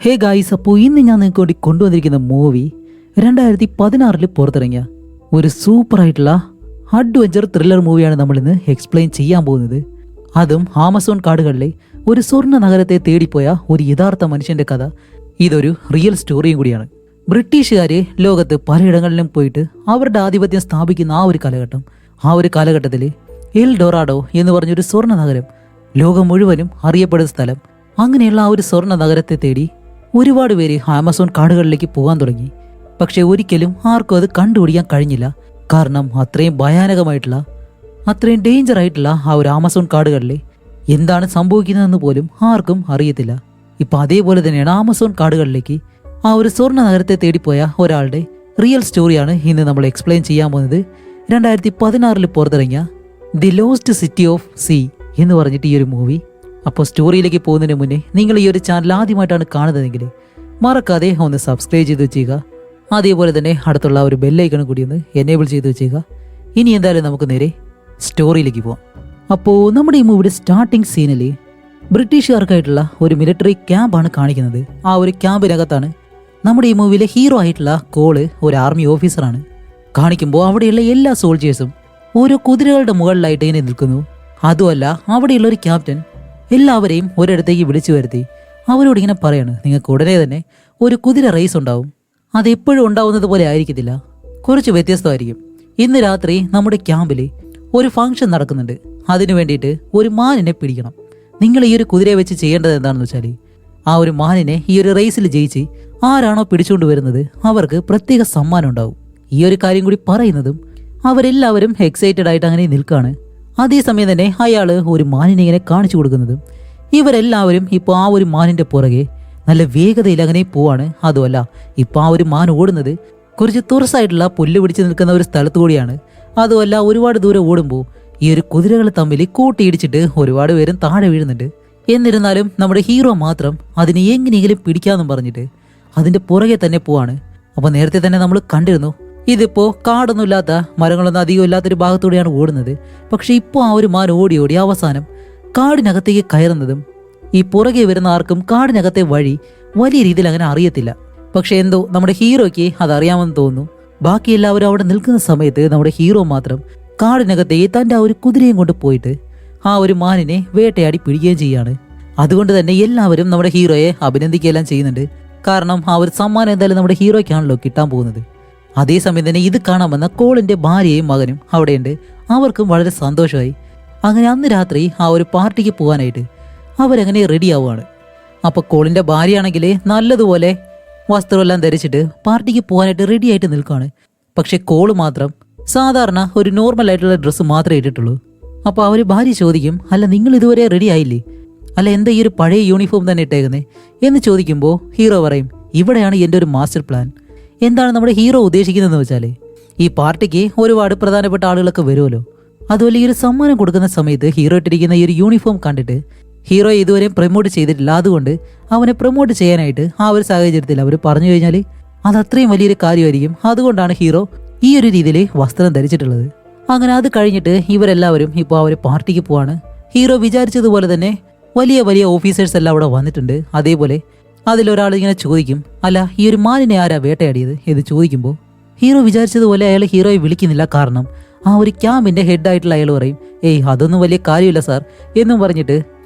Hey guys, അപ്പോൾ ഇന്ന് ഞാൻ നിങ്ങൾക്ക് വേണ്ടി കൊണ്ടുവന്നിരിക്കുന്ന മൂവി 2016 പുറത്തിറങ്ങിയ ഒരു സൂപ്പറായിട്ടുള്ള അഡ്വഞ്ചർ ത്രില്ലർ മൂവിയാണ് നമ്മളിന്ന് എക്സ്പ്ലെയിൻ ചെയ്യാൻ പോകുന്നത്. അതും ആമസോൺ കാടുകളിലെ ഒരു സ്വർണ്ണ നഗരത്തെ തേടിപ്പോയ ഒരു യഥാർത്ഥ മനുഷ്യന്റെ കഥ. ഇതൊരു റിയൽ സ്റ്റോറിയും കൂടിയാണ്. ബ്രിട്ടീഷുകാര് ലോകത്ത് പലയിടങ്ങളിലും പോയിട്ട് അവരുടെ ആധിപത്യം സ്ഥാപിക്കുന്ന ആ ഒരു കാലഘട്ടത്തിൽ എൽ ഡൊറാഡോ എന്ന് പറഞ്ഞൊരു സ്വർണ്ണ നഗരം ലോകം മുഴുവനും അറിയപ്പെടുന്ന സ്ഥലം. അങ്ങനെയുള്ള ആ ഒരു സ്വർണ്ണ നഗരത്തെ തേടി ഒരുപാട് പേര് ആമസോൺ കാടുകളിലേക്ക് പോകാൻ തുടങ്ങി. പക്ഷെ ഒരിക്കലും ആർക്കും അത് കണ്ടുപിടിക്കാൻ കഴിഞ്ഞില്ല. കാരണം അത്രയും ഭയാനകമായിട്ടുള്ള, അത്രയും ഡേഞ്ചർ ആയിട്ടുള്ള ആ ഒരു ആമസോൺ കാടുകളിൽ എന്താണ് സംഭവിക്കുന്നതെന്ന് പോലും ആർക്കും അറിയത്തില്ല. ഇപ്പൊ അതേപോലെ തന്നെയാണ് ആമസോൺ കാടുകളിലേക്ക് ആ ഒരു സ്വർണ്ണ നഗരത്തെ തേടിപ്പോയ ഒരാളുടെ റിയൽ സ്റ്റോറിയാണ് ഇന്ന് നമ്മൾ എക്സ്പ്ലെയിൻ ചെയ്യാൻ പോകുന്നത്. 2016 പുറത്തിറങ്ങിയ the lost city of sea എന്ന് പറഞ്ഞിട്ട് ഈ ഒരു മൂവി. അപ്പോൾ സ്റ്റോറിയിലേക്ക് പോകുന്നതിന് മുന്നേ നിങ്ങൾ ഈ ഒരു ചാനൽ ആദ്യമായിട്ടാണ് കാണുന്നതെങ്കിൽ മറക്കാതെ ഒന്ന് സബ്സ്ക്രൈബ് ചെയ്ത് വെച്ചേക്കുക. അതേപോലെ തന്നെ അടുത്തുള്ള ഒരു ബെല്ലൈക്കൺ കൂടി ഒന്ന് എനേബിൾ ചെയ്ത് വെച്ചേക്കുക. ഇനി എന്തായാലും നമുക്ക് നേരെ സ്റ്റോറിയിലേക്ക് പോവാം. അപ്പോൾ നമ്മുടെ ഈ മൂവിയുടെ സ്റ്റാർട്ടിംഗ് സീനിൽ ബ്രിട്ടീഷുകാർക്കായിട്ടുള്ള ഒരു മിലിറ്ററി ക്യാമ്പാണ് കാണിക്കുന്നത്. ആ ഒരു ക്യാമ്പിനകത്താണ് നമ്മുടെ ഈ മൂവിയിലെ ഹീറോ ആയിട്ടുള്ള കോള് ഒരു ആർമി ഓഫീസറാണ്. കാണിക്കുമ്പോൾ അവിടെയുള്ള എല്ലാ സോൾജേഴ്സും ഓരോ കുതിരകളുടെ മുകളിലായിട്ട് ഇങ്ങനെ നിൽക്കുന്നു. അതുമല്ല, അവിടെയുള്ള ഒരു ക്യാപ്റ്റൻ എല്ലാവരെയും ഒരിടത്തേക്ക് വിളിച്ചു വരുത്തി അവരോട് ഇങ്ങനെ പറയാണ്, നിങ്ങൾക്ക് ഉടനെ തന്നെ ഒരു കുതിര റേസ് ഉണ്ടാവും. അതെപ്പോഴും ഉണ്ടാവുന്നത് പോലെ ആയിരിക്കത്തില്ല, കുറച്ച് വ്യത്യസ്തമായിരിക്കും. ഇന്ന് രാത്രി നമ്മുടെ ക്യാമ്പിൽ ഒരു ഫംഗ്ഷൻ നടക്കുന്നുണ്ട്. അതിനു വേണ്ടിയിട്ട് ഒരു മാനിനെ പിടിക്കണം. നിങ്ങൾ ഈ ഒരു കുതിരയെ വെച്ച് ചെയ്യേണ്ടത് എന്താണെന്ന് വെച്ചാൽ ആ ഒരു മാനിനെ ഈ ഒരു റേസിൽ ജയിച്ച് ആരാണോ പിടിച്ചുകൊണ്ട് വരുന്നത് അവർക്ക് പ്രത്യേക സമ്മാനം ഉണ്ടാവും. ഈ ഒരു കാര്യം കൂടി പറയുന്നതും അവരെല്ലാവരും എക്സൈറ്റഡ് ആയിട്ട് അങ്ങനെ നിൽക്കുകയാണ്. അതേസമയം തന്നെ അയാൾ ഒരു മാനിനെ ഇങ്ങനെ കാണിച്ചു കൊടുക്കുന്നതും ഇവരെല്ലാവരും ഇപ്പോൾ ആ ഒരു മാനിന്റെ പുറകെ നല്ല വേഗതയിൽ അങ്ങനെ പോവാണ്. അതുമല്ല, ഇപ്പോൾ ആ ഒരു മാൻ ഓടുന്നത് കുറച്ച് തുറസായിട്ടുള്ള പുല്ല് പിടിച്ച് നിൽക്കുന്ന ഒരു സ്ഥലത്തു കൂടിയാണ്. അതുമല്ല, ഒരുപാട് ദൂരം ഓടുമ്പോൾ ഈ ഒരു കുതിരകൾ തമ്മിൽ കൂട്ടിയിടിച്ചിട്ട് ഒരുപാട് പേരും താഴെ വീഴുന്നുണ്ട്. എന്നിരുന്നാലും നമ്മുടെ ഹീറോ മാത്രം അതിനെ എങ്ങനെയെങ്കിലും പിടിക്കാമെന്നും പറഞ്ഞിട്ട് അതിന്റെ പുറകെ തന്നെ പോവാണ്. അപ്പൊ നേരത്തെ തന്നെ നമ്മൾ കണ്ടിരുന്നു, ഇതിപ്പോ കാടൊന്നുമില്ലാത്ത, മരങ്ങളൊന്നും അധികം ഇല്ലാത്തൊരു ഭാഗത്തൂടെയാണ് ഓടുന്നത്. പക്ഷെ ഇപ്പോൾ ആ ഒരു മാൻ ഓടി ഓടി അവസാനം കാടിനകത്തേക്ക് കയറുന്നതും ഈ പുറകെ വരുന്ന ആർക്കും കാടിനകത്തെ വഴി വലിയ രീതിയിൽ അങ്ങനെ അറിയത്തില്ല. പക്ഷെ എന്തോ നമ്മുടെ ഹീറോയ്ക്ക് അതറിയാമെന്ന് തോന്നുന്നു. ബാക്കി എല്ലാവരും അവിടെ നിൽക്കുന്ന സമയത്ത് നമ്മുടെ ഹീറോ മാത്രം കാടിനകത്തേക്ക് തൻ്റെ ആ ഒരു കുതിരയും കൊണ്ട് പോയിട്ട് ആ ഒരു മാനിനെ വേട്ടയാടി പിടിക്കുകയും ചെയ്യാണ്. അതുകൊണ്ട് തന്നെ എല്ലാവരും നമ്മുടെ ഹീറോയെ അഭിനന്ദിക്കുകയെല്ലാം ചെയ്യുന്നുണ്ട്. കാരണം ആ ഒരു സമ്മാനം എന്തായാലും നമ്മുടെ ഹീറോയ്ക്കാണല്ലോ കിട്ടാൻ പോകുന്നത്. അതേസമയം തന്നെ ഇത് കാണാൻ വന്ന കോളിന്റെ ഭാര്യയും മകനും അവിടെയുണ്ട്. അവർക്കും വളരെ സന്തോഷമായി. അങ്ങനെ അന്ന് രാത്രി ആ ഒരു പാർട്ടിക്ക് പോകാനായിട്ട് അവരങ്ങനെ റെഡി ആവുകയാണ്. അപ്പൊ കോളിന്റെ ഭാര്യയാണെങ്കിൽ നല്ലതുപോലെ വസ്ത്രമെല്ലാം ധരിച്ചിട്ട് പാർട്ടിക്ക് പോകാനായിട്ട് റെഡി ആയിട്ട് നിൽക്കുകയാണ്. പക്ഷെ കോള് മാത്രം സാധാരണ ഒരു നോർമൽ ആയിട്ടുള്ള ഡ്രസ്സ് മാത്രമേ ഇട്ടിട്ടുള്ളൂ. അപ്പൊ ആ ഒരു ഭാര്യ ചോദിക്കും, അല്ല നിങ്ങൾ ഇതുവരെ റെഡി ആയില്ലേ, അല്ല എന്താ ഈ ഒരു പഴയ യൂണിഫോം തന്നെ ഇട്ടേക്കുന്നേ എന്ന് ചോദിക്കുമ്പോൾ ഹീറോ പറയും, ഇവിടെയാണ് എൻ്റെ ഒരു മാസ്റ്റർ പ്ലാൻ. എന്താണ് നമ്മുടെ ഹീറോ ഉദ്ദേശിക്കുന്നതെന്ന് വെച്ചാൽ ഈ പാർട്ടിക്ക് ഒരുപാട് പ്രധാനപ്പെട്ട ആളുകളൊക്കെ വരുമല്ലോ. അതുപോലെ ഈ ഒരു സമ്മാനം കൊടുക്കുന്ന സമയത്ത് ഹീറോ ഇട്ടിരിക്കുന്ന ഈ ഒരു യൂണിഫോം കണ്ടിട്ട് ഹീറോയെ ഇതുവരെ പ്രൊമോട്ട് ചെയ്തിട്ടില്ല. അതുകൊണ്ട് അവനെ പ്രൊമോട്ട് ചെയ്യാനായിട്ട് ആ ഒരു സാഹചര്യത്തിൽ അവർ പറഞ്ഞു കഴിഞ്ഞാൽ അത് അത്രയും വലിയൊരു കാര്യമായിരിക്കും. അതുകൊണ്ടാണ് ഹീറോ ഈ ഒരു രീതിയിൽ വസ്ത്രം ധരിച്ചിട്ടുള്ളത്. അങ്ങനെ അത് കഴിഞ്ഞിട്ട് ഇവരെല്ലാവരും ഇപ്പോൾ ആ ഒരു പാർട്ടിക്ക് പോവാണ്. ഹീറോ വിചാരിച്ചതുപോലെ തന്നെ വലിയ വലിയ ഓഫീസേഴ്സ് എല്ലാം അവിടെ വന്നിട്ടുണ്ട്. അതേപോലെ അതിലൊരാൾ ഇങ്ങനെ ചോദിക്കും, അല്ല ഈ ഒരു മാനിനെ ആരാ വേട്ടയാടിയത് എന്ന് ചോദിക്കുമ്പോൾ ഹീറോ വിചാരിച്ചതുപോലെ അയാൾ ഹീറോയെ വിളിക്കുന്നില്ല. കാരണം ആ ഒരു ക്യാമ്പിന്റെ ഹെഡായിട്ടുള്ള അയാൾ പറയും, ഏയ് അതൊന്നും വലിയ കാര്യമില്ല സാർ എന്നും പറഞ്ഞിട്ട്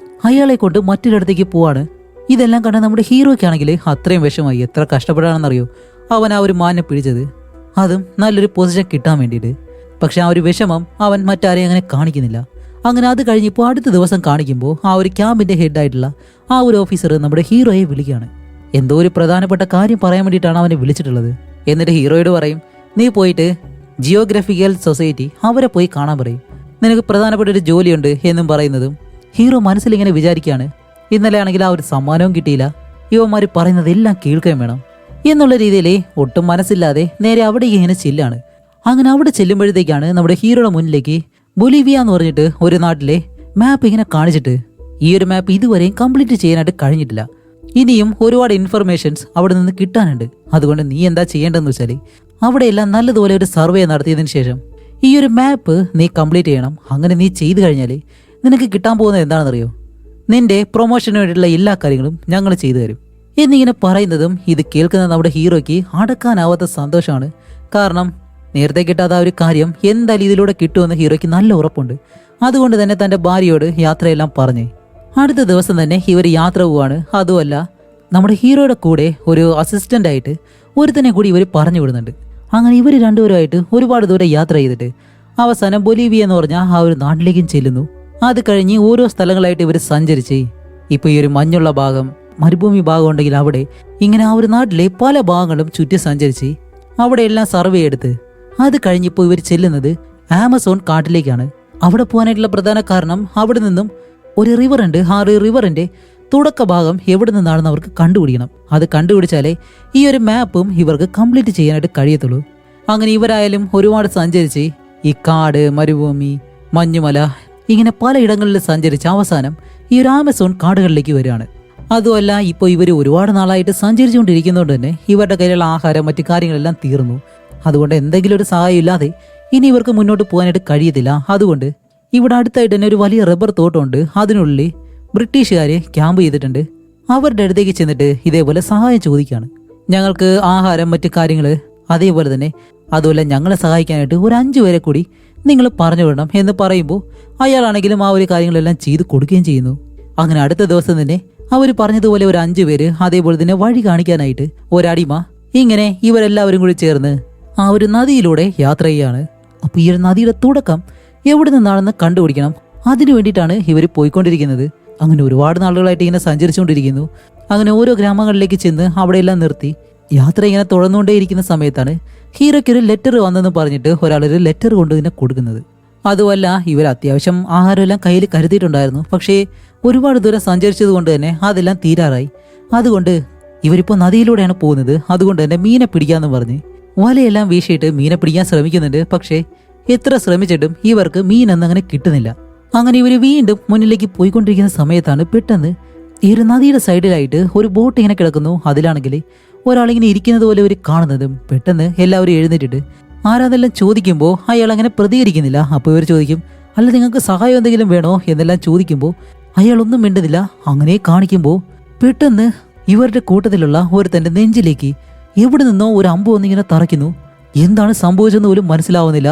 അയാളെ കൊണ്ട് മറ്റൊരിടത്തേക്ക് പോവാണ്. ഇതെല്ലാം കണ്ട നമ്മുടെ ഹീറോയ്ക്കാണെങ്കിൽ അത്രയും വിഷമായി. എത്ര കഷ്ടപ്പെടാണെന്നറിയോ അവൻ ആ ഒരു മാനിനെ പിടിച്ചത്, അതും നല്ലൊരു പൊസിഷൻ കിട്ടാൻ വേണ്ടിയിട്ട്. പക്ഷെ ആ ഒരു വിഷമം അവൻ മറ്റാരെയും അങ്ങനെ കാണിക്കുന്നില്ല. അങ്ങനെ അത് കഴിഞ്ഞപ്പോൾ അടുത്ത ദിവസം കാണിക്കുമ്പോൾ ആ ഒരു ക്യാമ്പിന്റെ ഹെഡായിട്ടുള്ള ആ ഒരു ഓഫീസർ നമ്മുടെ ഹീറോയെ വിളിക്കുകയാണ്. എന്തോ ഒരു പ്രധാനപ്പെട്ട കാര്യം പറയാൻ വേണ്ടിയിട്ടാണ് അവനെ വിളിച്ചിട്ടുള്ളത്. എന്നിട്ട് ഹീറോയോട് പറയും, നീ പോയിട്ട് ജിയോഗ്രഫിക്കൽ സൊസൈറ്റി അവരെ പോയി കാണാൻ പറയും, നിനക്ക് പ്രധാനപ്പെട്ട ഒരു ജോലിയുണ്ട് എന്നും പറയുന്നതും ഹീറോ മനസ്സിലിങ്ങനെ വിചാരിക്കുകയാണ്, ഇന്നലെ ആണെങ്കിൽ ആ ഒരു സമ്മാനവും കിട്ടിയില്ല, ഇവന്മാർ പറയുന്നതെല്ലാം കേൾക്കുകയും വേണം എന്നുള്ള രീതിയിൽ ഒട്ടും മനസ്സില്ലാതെ നേരെ അവിടെ ഇങ്ങനെ ചെല്ലാണ്. അങ്ങനെ അവിടെ ചെല്ലുമ്പോഴത്തേക്കാണ് നമ്മുടെ ഹീറോയുടെ മുന്നിലേക്ക് ബൊലീവിയ എന്ന് പറഞ്ഞിട്ട് ഒരു നാട്ടിലെ മാപ്പ് ഇങ്ങനെ കാണിച്ചിട്ട്, ഈ ഒരു മാപ്പ് ഇതുവരെയും കംപ്ലീറ്റ് ചെയ്യാനായിട്ട് കഴിഞ്ഞിട്ടില്ല, ഇനിയും ഒരുപാട് ഇൻഫർമേഷൻസ് അവിടെ നിന്ന് കിട്ടാനുണ്ട്. അതുകൊണ്ട് നീ എന്താ ചെയ്യേണ്ടതെന്ന് വെച്ചാൽ അവിടെയെല്ലാം നല്ലതുപോലെ ഒരു സർവേ നടത്തിയതിനു ശേഷം ഈ ഒരു മാപ്പ് നീ കംപ്ലീറ്റ് ചെയ്യണം. അങ്ങനെ നീ ചെയ്തു കഴിഞ്ഞാൽ നിനക്ക് കിട്ടാൻ പോകുന്നത് എന്താണെന്നറിയോ, നിന്റെ പ്രൊമോഷന് വേണ്ടിയിട്ടുള്ള എല്ലാ കാര്യങ്ങളും ഞങ്ങൾ ചെയ്തു തരും. എന്നിങ്ങനെ പറയുന്നതും ഇത് കേൾക്കുന്ന നമ്മുടെ ഹീറോയ്ക്ക് അടക്കാനാവാത്ത സന്തോഷമാണ്. കാരണം നേരത്തെ കിട്ടാത്ത ആ ഒരു കാര്യം എന്തായാലും ഇതിലൂടെ കിട്ടുമെന്ന് ഹീറോയ്ക്ക് നല്ല ഉറപ്പുണ്ട്. അതുകൊണ്ട് തന്നെ തൻ്റെ ഭാര്യയോട് യാത്രയെല്ലാം പറഞ്ഞേ അടുത്ത ദിവസം തന്നെ ഇവർ യാത്ര പോവാണ്. അതുമല്ല നമ്മുടെ ഹീറോയുടെ കൂടെ ഒരു അസിസ്റ്റന്റ് ആയിട്ട് ഒരുത്തനെ കൂടി ഇവർ പറഞ്ഞു വിടുന്നുണ്ട്. അങ്ങനെ ഇവർ രണ്ടുപേരുമായിട്ട് ഒരുപാട് ദൂരം യാത്ര ചെയ്തിട്ട് അവസാനം ബൊലീവിയ എന്ന് പറഞ്ഞ ആ ഒരു നാട്ടിലേക്കും ചെല്ലുന്നു. അത് കഴിഞ്ഞ് ഓരോ സ്ഥലങ്ങളായിട്ട് ഇവർ സഞ്ചരിച്ച് ഇപ്പൊ ഈ ഒരു മഞ്ഞുള്ള ഭാഗം, മരുഭൂമി ഭാഗം ഉണ്ടെങ്കിൽ അവിടെ ഇങ്ങനെ ആ ഒരു നാട്ടിലെ പല ഭാഗങ്ങളും ചുറ്റി സഞ്ചരിച്ച് അവിടെ എല്ലാം സർവേ എടുത്ത് അത് കഴിഞ്ഞിപ്പോൾ ഇവർ ചെല്ലുന്നത് ആമസോൺ കാട്ടിലേക്കാണ്. അവിടെ പോകാനായിട്ടുള്ള പ്രധാന കാരണം അവിടെ നിന്നും ഒരു റിവർ ഉണ്ട്. ആ ഒരു റിവറിന്റെ തുടക്ക ഭാഗം എവിടെ നിന്നാണെന്ന് അവർക്ക് കണ്ടുപിടിക്കണം. അത് കണ്ടുപിടിച്ചാലേ ഈ ഒരു മാപ്പും ഇവർക്ക് കംപ്ലീറ്റ് ചെയ്യാനായിട്ട് കഴിയത്തുള്ളൂ. അങ്ങനെ ഇവരായാലും ഒരുപാട് സഞ്ചരിച്ച് ഈ കാട്, മരുഭൂമി, മഞ്ഞുമല ഇങ്ങനെ പലയിടങ്ങളിൽ സഞ്ചരിച്ച് അവസാനം ഈ ഒരു ആമസോൺ കാടുകളിലേക്ക് വരികയാണ്. അതുമല്ല ഇപ്പോൾ ഇവർ ഒരുപാട് നാളായിട്ട് സഞ്ചരിച്ചുകൊണ്ടിരിക്കുന്നതുകൊണ്ട് തന്നെ ഇവരുടെ കയ്യിലുള്ള ആഹാരം മറ്റു കാര്യങ്ങളെല്ലാം തീർന്നു. അതുകൊണ്ട് എന്തെങ്കിലും ഒരു സഹായം ഇല്ലാതെ ഇനി ഇവർക്ക് മുന്നോട്ട് പോകാനായിട്ട് കഴിയത്തില്ല. അതുകൊണ്ട് ഇവിടെ അടുത്തായിട്ട് തന്നെ ഒരു വലിയ റബ്ബർ തോട്ടമുണ്ട്. അതിനുള്ളിൽ ബ്രിട്ടീഷുകാർ ക്യാമ്പ് ചെയ്തിട്ടുണ്ട്. അവരുടെ അടുത്തേക്ക് ചെന്നിട്ട് ഇതേപോലെ സഹായം ചോദിക്കുകയാണ്. ഞങ്ങൾക്ക് ആഹാരം മറ്റു കാര്യങ്ങൾ അതേപോലെ തന്നെ അതുമല്ല ഞങ്ങളെ സഹായിക്കാനായിട്ട് ഒരു 5 പേരെ കൂടി നിങ്ങൾ പറഞ്ഞു വിടണം എന്ന് പറയുമ്പോൾ അയാളാണെങ്കിലും ആ ഒരു കാര്യങ്ങളെല്ലാം ചെയ്ത് കൊടുക്കുകയും ചെയ്യുന്നു. അങ്ങനെ അടുത്ത ദിവസം തന്നെ അവർ പറഞ്ഞതുപോലെ ഒരു 5 പേര് അതേപോലെ തന്നെ വഴി കാണിക്കാനായിട്ട് ഒരടിമ ഇങ്ങനെ ഇവരെല്ലാവരും കൂടി ചേർന്ന് ആ ഒരു നദിയിലൂടെ യാത്ര ചെയ്യാണ്. അപ്പൊ ഈ ഒരു നദിയുടെ തുടക്കം എവിടെ നിന്നാണെന്ന് കണ്ടുപിടിക്കണം. അതിനു വേണ്ടിയിട്ടാണ് ഇവർ പോയിക്കൊണ്ടിരിക്കുന്നത്. അങ്ങനെ ഒരുപാട് നാളുകളായിട്ട് ഇങ്ങനെ സഞ്ചരിച്ചുകൊണ്ടിരിക്കുന്നു. അങ്ങനെ ഓരോ ഗ്രാമങ്ങളിലേക്ക് ചെന്ന് അവിടെയെല്ലാം നിർത്തി യാത്ര ഇങ്ങനെ തുടർന്നുകൊണ്ടേയിരിക്കുന്ന സമയത്താണ് ഹീറോയ്ക്ക് ഒരു ലെറ്റർ വന്നെന്ന് പറഞ്ഞിട്ട് ഒരാളൊരു ലെറ്റർ കൊണ്ട് ഇതിനെ കൊടുക്കുന്നത്. അതുമല്ല ഇവർ അത്യാവശ്യം ആഹാരമെല്ലാം കയ്യിൽ കരുതിയിട്ടുണ്ടായിരുന്നു. പക്ഷേ ഒരുപാട് ദൂരം സഞ്ചരിച്ചത് കൊണ്ട് തന്നെ അതെല്ലാം തീരാറായി. അതുകൊണ്ട് ഇവരിപ്പോൾ നദിയിലൂടെയാണ് പോകുന്നത്. അതുകൊണ്ട് തന്നെ മീനെ പിടിക്കാന്ന് പറഞ്ഞ് വലയെല്ലാം വീശിയിട്ട് മീനെ പിടിക്കാൻ ശ്രമിക്കുന്നുണ്ട്. പക്ഷേ എത്ര ശ്രമിച്ചിട്ടും ഇവർക്ക് മീനൊന്നും അങ്ങനെ കിട്ടുന്നില്ല. അങ്ങനെ ഇവർ വീണ്ടും മുന്നിലേക്ക് പോയിക്കൊണ്ടിരിക്കുന്ന സമയത്താണ് പെട്ടെന്ന് ഈ ഒരു നദിയുടെ സൈഡിലായിട്ട് ഒരു ബോട്ട് ഇങ്ങനെ കിടക്കുന്നു. അതിലാണെങ്കിൽ ഒരാളിങ്ങനെ ഇരിക്കുന്നത് പോലെ ഇവർ കാണുന്നതും പെട്ടെന്ന് എല്ലാവരും എഴുന്നേറ്റിട്ട് ആരാതെല്ലാം ചോദിക്കുമ്പോൾ അയാൾ അങ്ങനെ പ്രതികരിക്കുന്നില്ല. അപ്പോൾ ഇവർ ചോദിക്കും, അല്ല നിങ്ങൾക്ക് സഹായം എന്തെങ്കിലും വേണോ എന്നെല്ലാം ചോദിക്കുമ്പോൾ അയാളൊന്നും മിണ്ടുന്നില്ല. അങ്ങനെ കാണിക്കുമ്പോൾ പെട്ടെന്ന് ഇവരുടെ കൂട്ടത്തിലുള്ള ഒരുത്തന്റെ നെഞ്ചിലേക്ക് എവിടെ നിന്നോ ഒരു അമ്പ് വന്നിങ്ങനെ തറയ്ക്കുന്നു. എന്താണ് സംഭവിച്ചെന്ന് പോലും മനസ്സിലാവുന്നില്ല.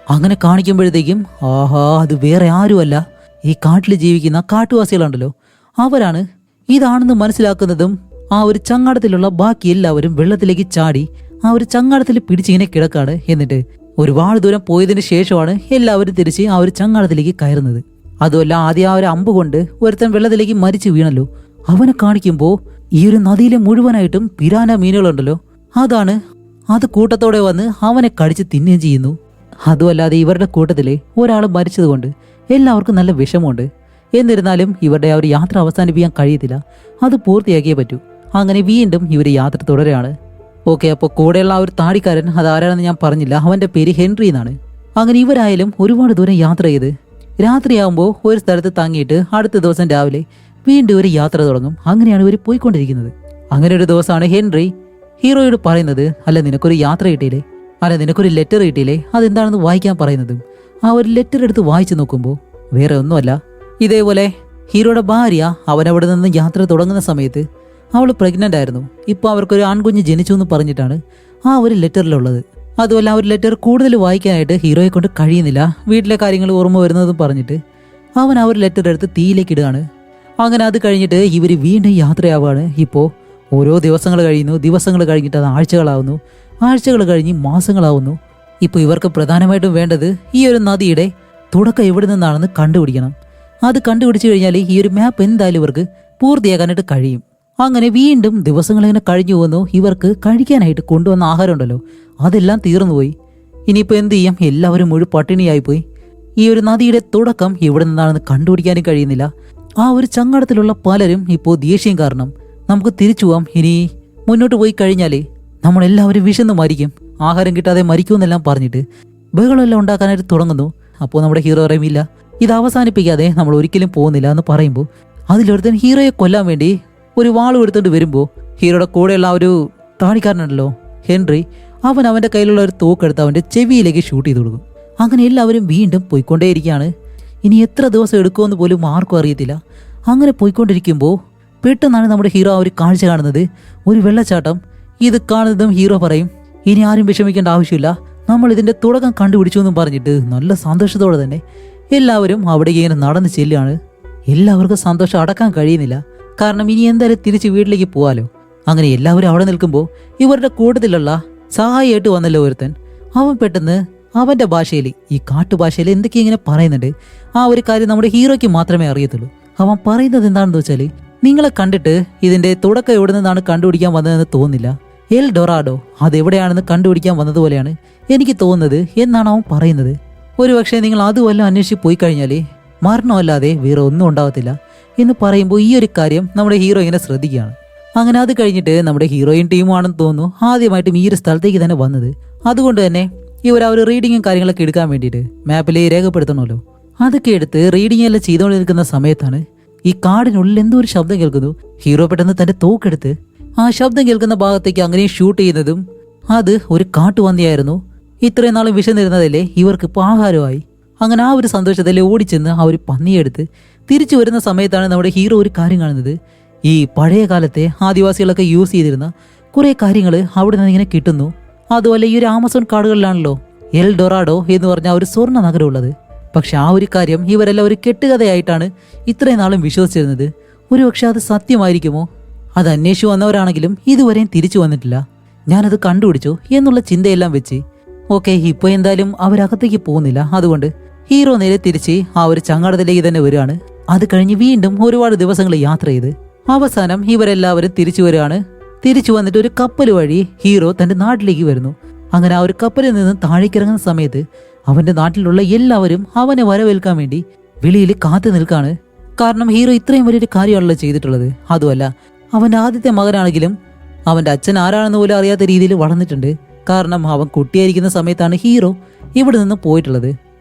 അങ്ങനെ കാണിക്കുമ്പോഴത്തേക്കും ആഹാ, അത് വേറെ ആരുമല്ല, ഈ കാട്ടിൽ ജീവിക്കുന്ന കാട്ടുവാസികളുണ്ടല്ലോ അവരാണ്. ഇതാണെന്ന് മനസ്സിലാക്കുന്നതും ആ ഒരു ചങ്ങാടത്തിലുള്ള ബാക്കി എല്ലാവരും വെള്ളത്തിലേക്ക് ചാടി ആ ഒരു ചങ്ങാടത്തിൽ പിടിച്ചിങ്ങനെ കിടക്കാണ്. എന്നിട്ട് ഒരുപാട് ദൂരം പോയതിനു ശേഷമാണ് എല്ലാവരും തിരിച്ച് ആ ഒരു ചങ്ങാടത്തിലേക്ക് കയറുന്നത്. അതുമല്ല ആദ്യം ആ ഒരു അമ്പ് കൊണ്ട് ഒരുത്തൻ വെള്ളത്തിലേക്ക് മരിച്ചു വീണല്ലോ. അവനെ കാണിക്കുമ്പോൾ ഈ ഒരു നദിയിലെ മുഴുവനായിട്ടും പിരാന മീനുകളുണ്ടല്ലോ അത് കൂട്ടത്തോടെ വന്ന് അവനെ കടിച്ച് തിന്നുകയും ചെയ്യുന്നു. അതുമല്ലാതെ ഇവരുടെ കൂട്ടത്തിലെ ഒരാൾ മരിച്ചതുകൊണ്ട് എല്ലാവർക്കും നല്ല വിഷമമുണ്ട്. എന്നിരുന്നാലും ഇവരുടെ ആ ഒരു യാത്ര അവസാനിപ്പിക്കാൻ കഴിയത്തില്ല. അത് പൂർത്തിയാക്കിയേ പറ്റൂ. അങ്ങനെ വീണ്ടും ഇവർ യാത്ര തുടരുകയാണ്. ഓക്കെ, അപ്പോൾ കൂടെയുള്ള ആ ഒരു താടിക്കാരൻ അതാരാണെന്ന് ഞാൻ പറഞ്ഞില്ല. അവന്റെ പേര് ഹെൻറി എന്നാണ്. അങ്ങനെ ഇവരായാലും ഒരുപാട് ദൂരം യാത്ര ചെയ്ത് രാത്രിയാകുമ്പോൾ ഒരു സ്ഥലത്ത് തങ്ങിയിട്ട് അടുത്ത ദിവസം രാവിലെ വീണ്ടും ഒരു യാത്ര തുടങ്ങും. അങ്ങനെയാണ് ഇവർ പോയിക്കൊണ്ടിരിക്കുന്നത്. അങ്ങനെ ഒരു ദിവസമാണ് ഹെൻറി ഹീറോയോട് പറയുന്നത്, അല്ല നിനക്കൊരു യാത്ര കിട്ടിയില്ലേ, അല്ല നിനക്കൊരു ലെറ്റർ കിട്ടിയില്ലേ, അതെന്താണെന്ന് വായിക്കാൻ പറയുന്നതും ആ ഒരു ലെറ്റർ എടുത്ത് വായിച്ചു നോക്കുമ്പോൾ വേറെ ഒന്നുമല്ല, ഇതേപോലെ ഹീറോയുടെ ഭാര്യ അവനവിടെ നിന്ന് യാത്ര തുടങ്ങുന്ന സമയത്ത് അവൾ പ്രഗ്നന്റ് ആയിരുന്നു. ഇപ്പോൾ അവർക്കൊരു ആൺകുഞ്ഞ് ജനിച്ചു എന്ന് പറഞ്ഞിട്ടാണ് ആ ഒരു ലെറ്ററിലുള്ളത്. അതുമല്ല ആ ഒരു ലെറ്റർ കൂടുതൽ വായിക്കാനായിട്ട് ഹീറോയെ കൊണ്ട് കഴിയുന്നില്ല. വീട്ടിലെ കാര്യങ്ങൾ ഓർമ്മ വരുന്നതും പറഞ്ഞിട്ട് അവൻ ആ ഒരു ലെറ്റർ എടുത്ത് തീയിലേക്ക് ഇടുകയാണ്. അങ്ങനെ അത് കഴിഞ്ഞിട്ട് ഇവർ വീണ്ടും യാത്രയാവുകയാണ്. ഇപ്പോൾ ഓരോ ദിവസങ്ങൾ കഴിയുന്നു. ദിവസങ്ങൾ കഴിഞ്ഞിട്ട് അത് ആഴ്ചകളാവുന്നു. ആഴ്ചകൾ കഴിഞ്ഞ് മാസങ്ങളാവുന്നു. ഇപ്പോൾ ഇവർക്ക് പ്രധാനമായിട്ടും വേണ്ടത് ഈ ഒരു നദിയുടെ തുടക്കം എവിടെ നിന്നാണെന്ന് കണ്ടുപിടിക്കണം. അത് കണ്ടുപിടിച്ചു കഴിഞ്ഞാൽ ഈ ഒരു മാപ്പ് എന്തായാലും ഇവർക്ക് പൂർത്തിയാക്കാനായിട്ട് കഴിയും. അങ്ങനെ വീണ്ടും ദിവസങ്ങൾ ഇങ്ങനെ കഴിഞ്ഞു പോകുന്നു. ഇവർക്ക് കഴിക്കാനായിട്ട് കൊണ്ടുവന്ന ആഹാരം ഉണ്ടല്ലോ അതെല്ലാം തീർന്നുപോയി. ഇനിയിപ്പോൾ എന്ത് ചെയ്യാം, എല്ലാവരും മുഴുവൻ പട്ടിണിയായിപ്പോയി. ഈ ഒരു നദിയുടെ തുടക്കം എവിടെ നിന്നാണെന്ന് കണ്ടുപിടിക്കാനും കഴിയുന്നില്ല. ആ ഒരു ചങ്ങാടത്തിലുള്ള പലരും ഇപ്പോൾ ദേഷ്യം കാരണം നമുക്ക് തിരിച്ചു പോവാം, ഇനി മുന്നോട്ട് പോയി കഴിഞ്ഞാലേ നമ്മളെല്ലാവരും വിശന്ന് മരിക്കും, ആഹാരം കിട്ടാതെ മരിക്കുമെന്നെല്ലാം പറഞ്ഞിട്ട് ബഹളമെല്ലാം ഉണ്ടാക്കാനായിട്ട് തുടങ്ങുന്നു. അപ്പോൾ നമ്മുടെ ഹീറോ അറിയില്ല, ഇത് അവസാനിപ്പിക്കാതെ നമ്മൾ ഒരിക്കലും പോകുന്നില്ല എന്ന് പറയുമ്പോൾ അതിലൊരുത്തൻ ഹീറോയെ കൊല്ലാൻ വേണ്ടി ഒരു വാളും എടുത്തുകൊണ്ട് വരുമ്പോൾ ഹീറോയുടെ കൂടെയുള്ള ഒരു താടിക്കാരനുണ്ടല്ലോ ഹെൻറി, അവൻ്റെ കയ്യിലുള്ള ഒരു തോക്കെടുത്ത് അവൻ്റെ ചെവിയിലേക്ക് ഷൂട്ട് ചെയ്ത് കൊടുക്കും. അങ്ങനെ എല്ലാവരും വീണ്ടും പോയിക്കൊണ്ടേയിരിക്കുകയാണ്. ഇനി എത്ര ദിവസം എടുക്കുമെന്ന് പോലും ആർക്കും അറിയത്തില്ല. അങ്ങനെ പോയിക്കൊണ്ടിരിക്കുമ്പോൾ പെട്ടെന്നാണ് നമ്മുടെ ഹീറോ ആ ഒരു കാഴ്ച കാണുന്നത്, ഒരു വെള്ളച്ചാട്ടം. ഇത് കാണുന്നതും ഹീറോ പറയും, ഇനി ആരും വിഷമിക്കേണ്ട ആവശ്യമില്ല, നമ്മൾ ഇതിന്റെ തുടക്കം കണ്ടുപിടിച്ചു എന്നും പറഞ്ഞിട്ട് നല്ല സന്തോഷത്തോടെ തന്നെ എല്ലാവരും അവിടെ ഇങ്ങനെ നടന്ന് ചെല്ലുകയാണ്. എല്ലാവർക്കും സന്തോഷം അടക്കാൻ കഴിയുന്നില്ല, കാരണം ഇനി എന്തായാലും തിരിച്ച് വീട്ടിലേക്ക് പോവാലോ. അങ്ങനെ എല്ലാവരും അവിടെ നിൽക്കുമ്പോൾ ഇവരുടെ കൂട്ടത്തിലുള്ള സഹായിയായിട്ട് വന്നല്ലോ ഒരുത്തൻ. അവൻ പെട്ടെന്ന് അവന്റെ ഭാഷയിൽ, ഈ കാട്ടുഭാഷയിൽ എന്തൊക്കെ ഇങ്ങനെ പറയുന്നുണ്ട്. ആ ഒരു കാര്യം നമ്മുടെ ഹീറോയ്ക്ക് മാത്രമേ അറിയത്തുള്ളൂ. അവൻ പറയുന്നത് എന്താണെന്ന് വെച്ചാൽ, നിങ്ങളെ കണ്ടിട്ട് ഇതിന്റെ തുടക്കം എവിടെ നിന്നാണ് കണ്ടുപിടിക്കാൻ വന്നതെന്ന് തോന്നുന്നില്ല. എൽ ഡൊറാഡോ അതെവിടെയാണെന്ന് കണ്ടുപിടിക്കാൻ വന്നതുപോലെയാണ് എനിക്ക് തോന്നുന്നത് എന്നാണ് അവൻ പറയുന്നത്. ഒരുപക്ഷെ നിങ്ങൾ അതുവല്ല അന്വേഷിച്ച് പോയി കഴിഞ്ഞാൽ മരണമല്ലാതെ വേറെ ഒന്നും ഉണ്ടാവത്തില്ല എന്ന് പറയുമ്പോൾ ഈ ഒരു കാര്യം നമ്മുടെ ഹീറോ ഇങ്ങനെ ശ്രദ്ധിക്കുകയാണ്. അങ്ങനെ അത് കഴിഞ്ഞിട്ട് നമ്മുടെ ഹീറോയിൻ ടീമാണെന്ന് തോന്നുന്നു ആദ്യമായിട്ടും ഈ ഒരു സ്ഥലത്തേക്ക് തന്നെ വന്നത്. അതുകൊണ്ട് തന്നെ ഇവർ ആ ഒരു റീഡിങ്ങും കാര്യങ്ങളൊക്കെ എടുക്കാൻ വേണ്ടിയിട്ട് മാപ്പിൽ രേഖപ്പെടുത്തണമല്ലോ. അതൊക്കെ എടുത്ത് റീഡിംഗ് എല്ലാം ചെയ്തുകൊണ്ട് നിൽക്കുന്ന സമയത്താണ് ഈ കാടിനുള്ളിൽ എന്തോ ഒരു ശബ്ദം കേൾക്കുന്നു. ഹീറോ പെട്ടെന്ന് തന്റെ തോക്കെടുത്ത് ആ ശബ്ദം കേൾക്കുന്ന ഭാഗത്തേക്ക് അങ്ങനെ ഷൂട്ട് ചെയ്യുന്നതും അത് ഒരു കാട്ടുപന്നിയായിരുന്നു. ഇത്രയും നാളും വിശന്നിരുന്നതല്ലേ ഇവർക്ക് ഇപ്പോൾ ആഹാരമായി. അങ്ങനെ ആ ഒരു സന്തോഷത്തിലെ ഓടിച്ചെന്ന് ആ ഒരു പന്നിയെടുത്ത് തിരിച്ചു വരുന്ന സമയത്താണ് നമ്മുടെ ഹീറോ ഒരു കാര്യം കാണുന്നത്. ഈ പഴയ കാലത്തെ ആദിവാസികളൊക്കെ യൂസ് ചെയ്തിരുന്ന കുറെ കാര്യങ്ങൾ അവിടെ നിന്ന് ഇങ്ങനെ കിട്ടുന്നു. അതുപോലെ ഈ ഒരു ആമസോൺ കാടുകളിലാണല്ലോ എൽ ഡൊറാഡോ എന്ന് പറഞ്ഞ ഒരു സ്വർണ്ണ നഗരം ഉള്ളത്. പക്ഷെ ആ ഒരു കാര്യം ഇവരെല്ലാം ഒരു കെട്ടുകഥയായിട്ടാണ് ഇത്രയും നാളും വിശ്വസിച്ചിരുന്നത്. ഒരുപക്ഷെ അത് സത്യമായിരിക്കുമോ? അത് അന്വേഷിച്ചു വന്നവരാണെങ്കിലും ഇതുവരെയും തിരിച്ചു വന്നിട്ടില്ല. ഞാനത് കണ്ടുപിടിച്ചു എന്നുള്ള ചിന്തയെല്ലാം വെച്ച് ഓക്കെ, ഇപ്പൊ എന്തായാലും അവരകത്തേക്ക് പോകുന്നില്ല. അതുകൊണ്ട് ഹീറോ നേരെ തിരിച്ച് ആ ഒരു ചങ്ങാടത്തിലേക്ക് തന്നെ വരികയാണ്. അത് കഴിഞ്ഞ് വീണ്ടും ഒരുപാട് ദിവസങ്ങൾ യാത്ര ചെയ്ത് അവസാനം ഇവരെല്ലാവരും തിരിച്ചു വരികയാണ്. തിരിച്ചു വന്നിട്ട് ഒരു കപ്പൽ വഴി ഹീറോ തന്റെ നാട്ടിലേക്ക് വരുന്നു. അങ്ങനെ ആ ഒരു കപ്പലിൽ നിന്ന് താഴേക്കിറങ്ങുന്ന സമയത്ത് അവന്റെ നാട്ടിലുള്ള എല്ലാവരും അവനെ വരവേൽക്കാൻ വേണ്ടി വെളിയിൽ കാത്തു നിൽക്കാണ്. കാരണം ഹീറോ ഇത്രയും വലിയൊരു കാര്യമാണല്ലോ ചെയ്തിട്ടുള്ളത്. അതുമല്ല, അവന്റെ ആദ്യത്തെ മകനാണെങ്കിലും അവന്റെ അച്ഛൻ ആരാണെന്ന് പോലും അറിയാത്ത രീതിയിൽ വളർന്നിട്ടുണ്ട്. കാരണം അവൻ കുട്ടിയായിരിക്കുന്ന സമയത്താണ് ഹീറോ ഇവിടെ നിന്ന് പോയിട്ടുള്ളത്.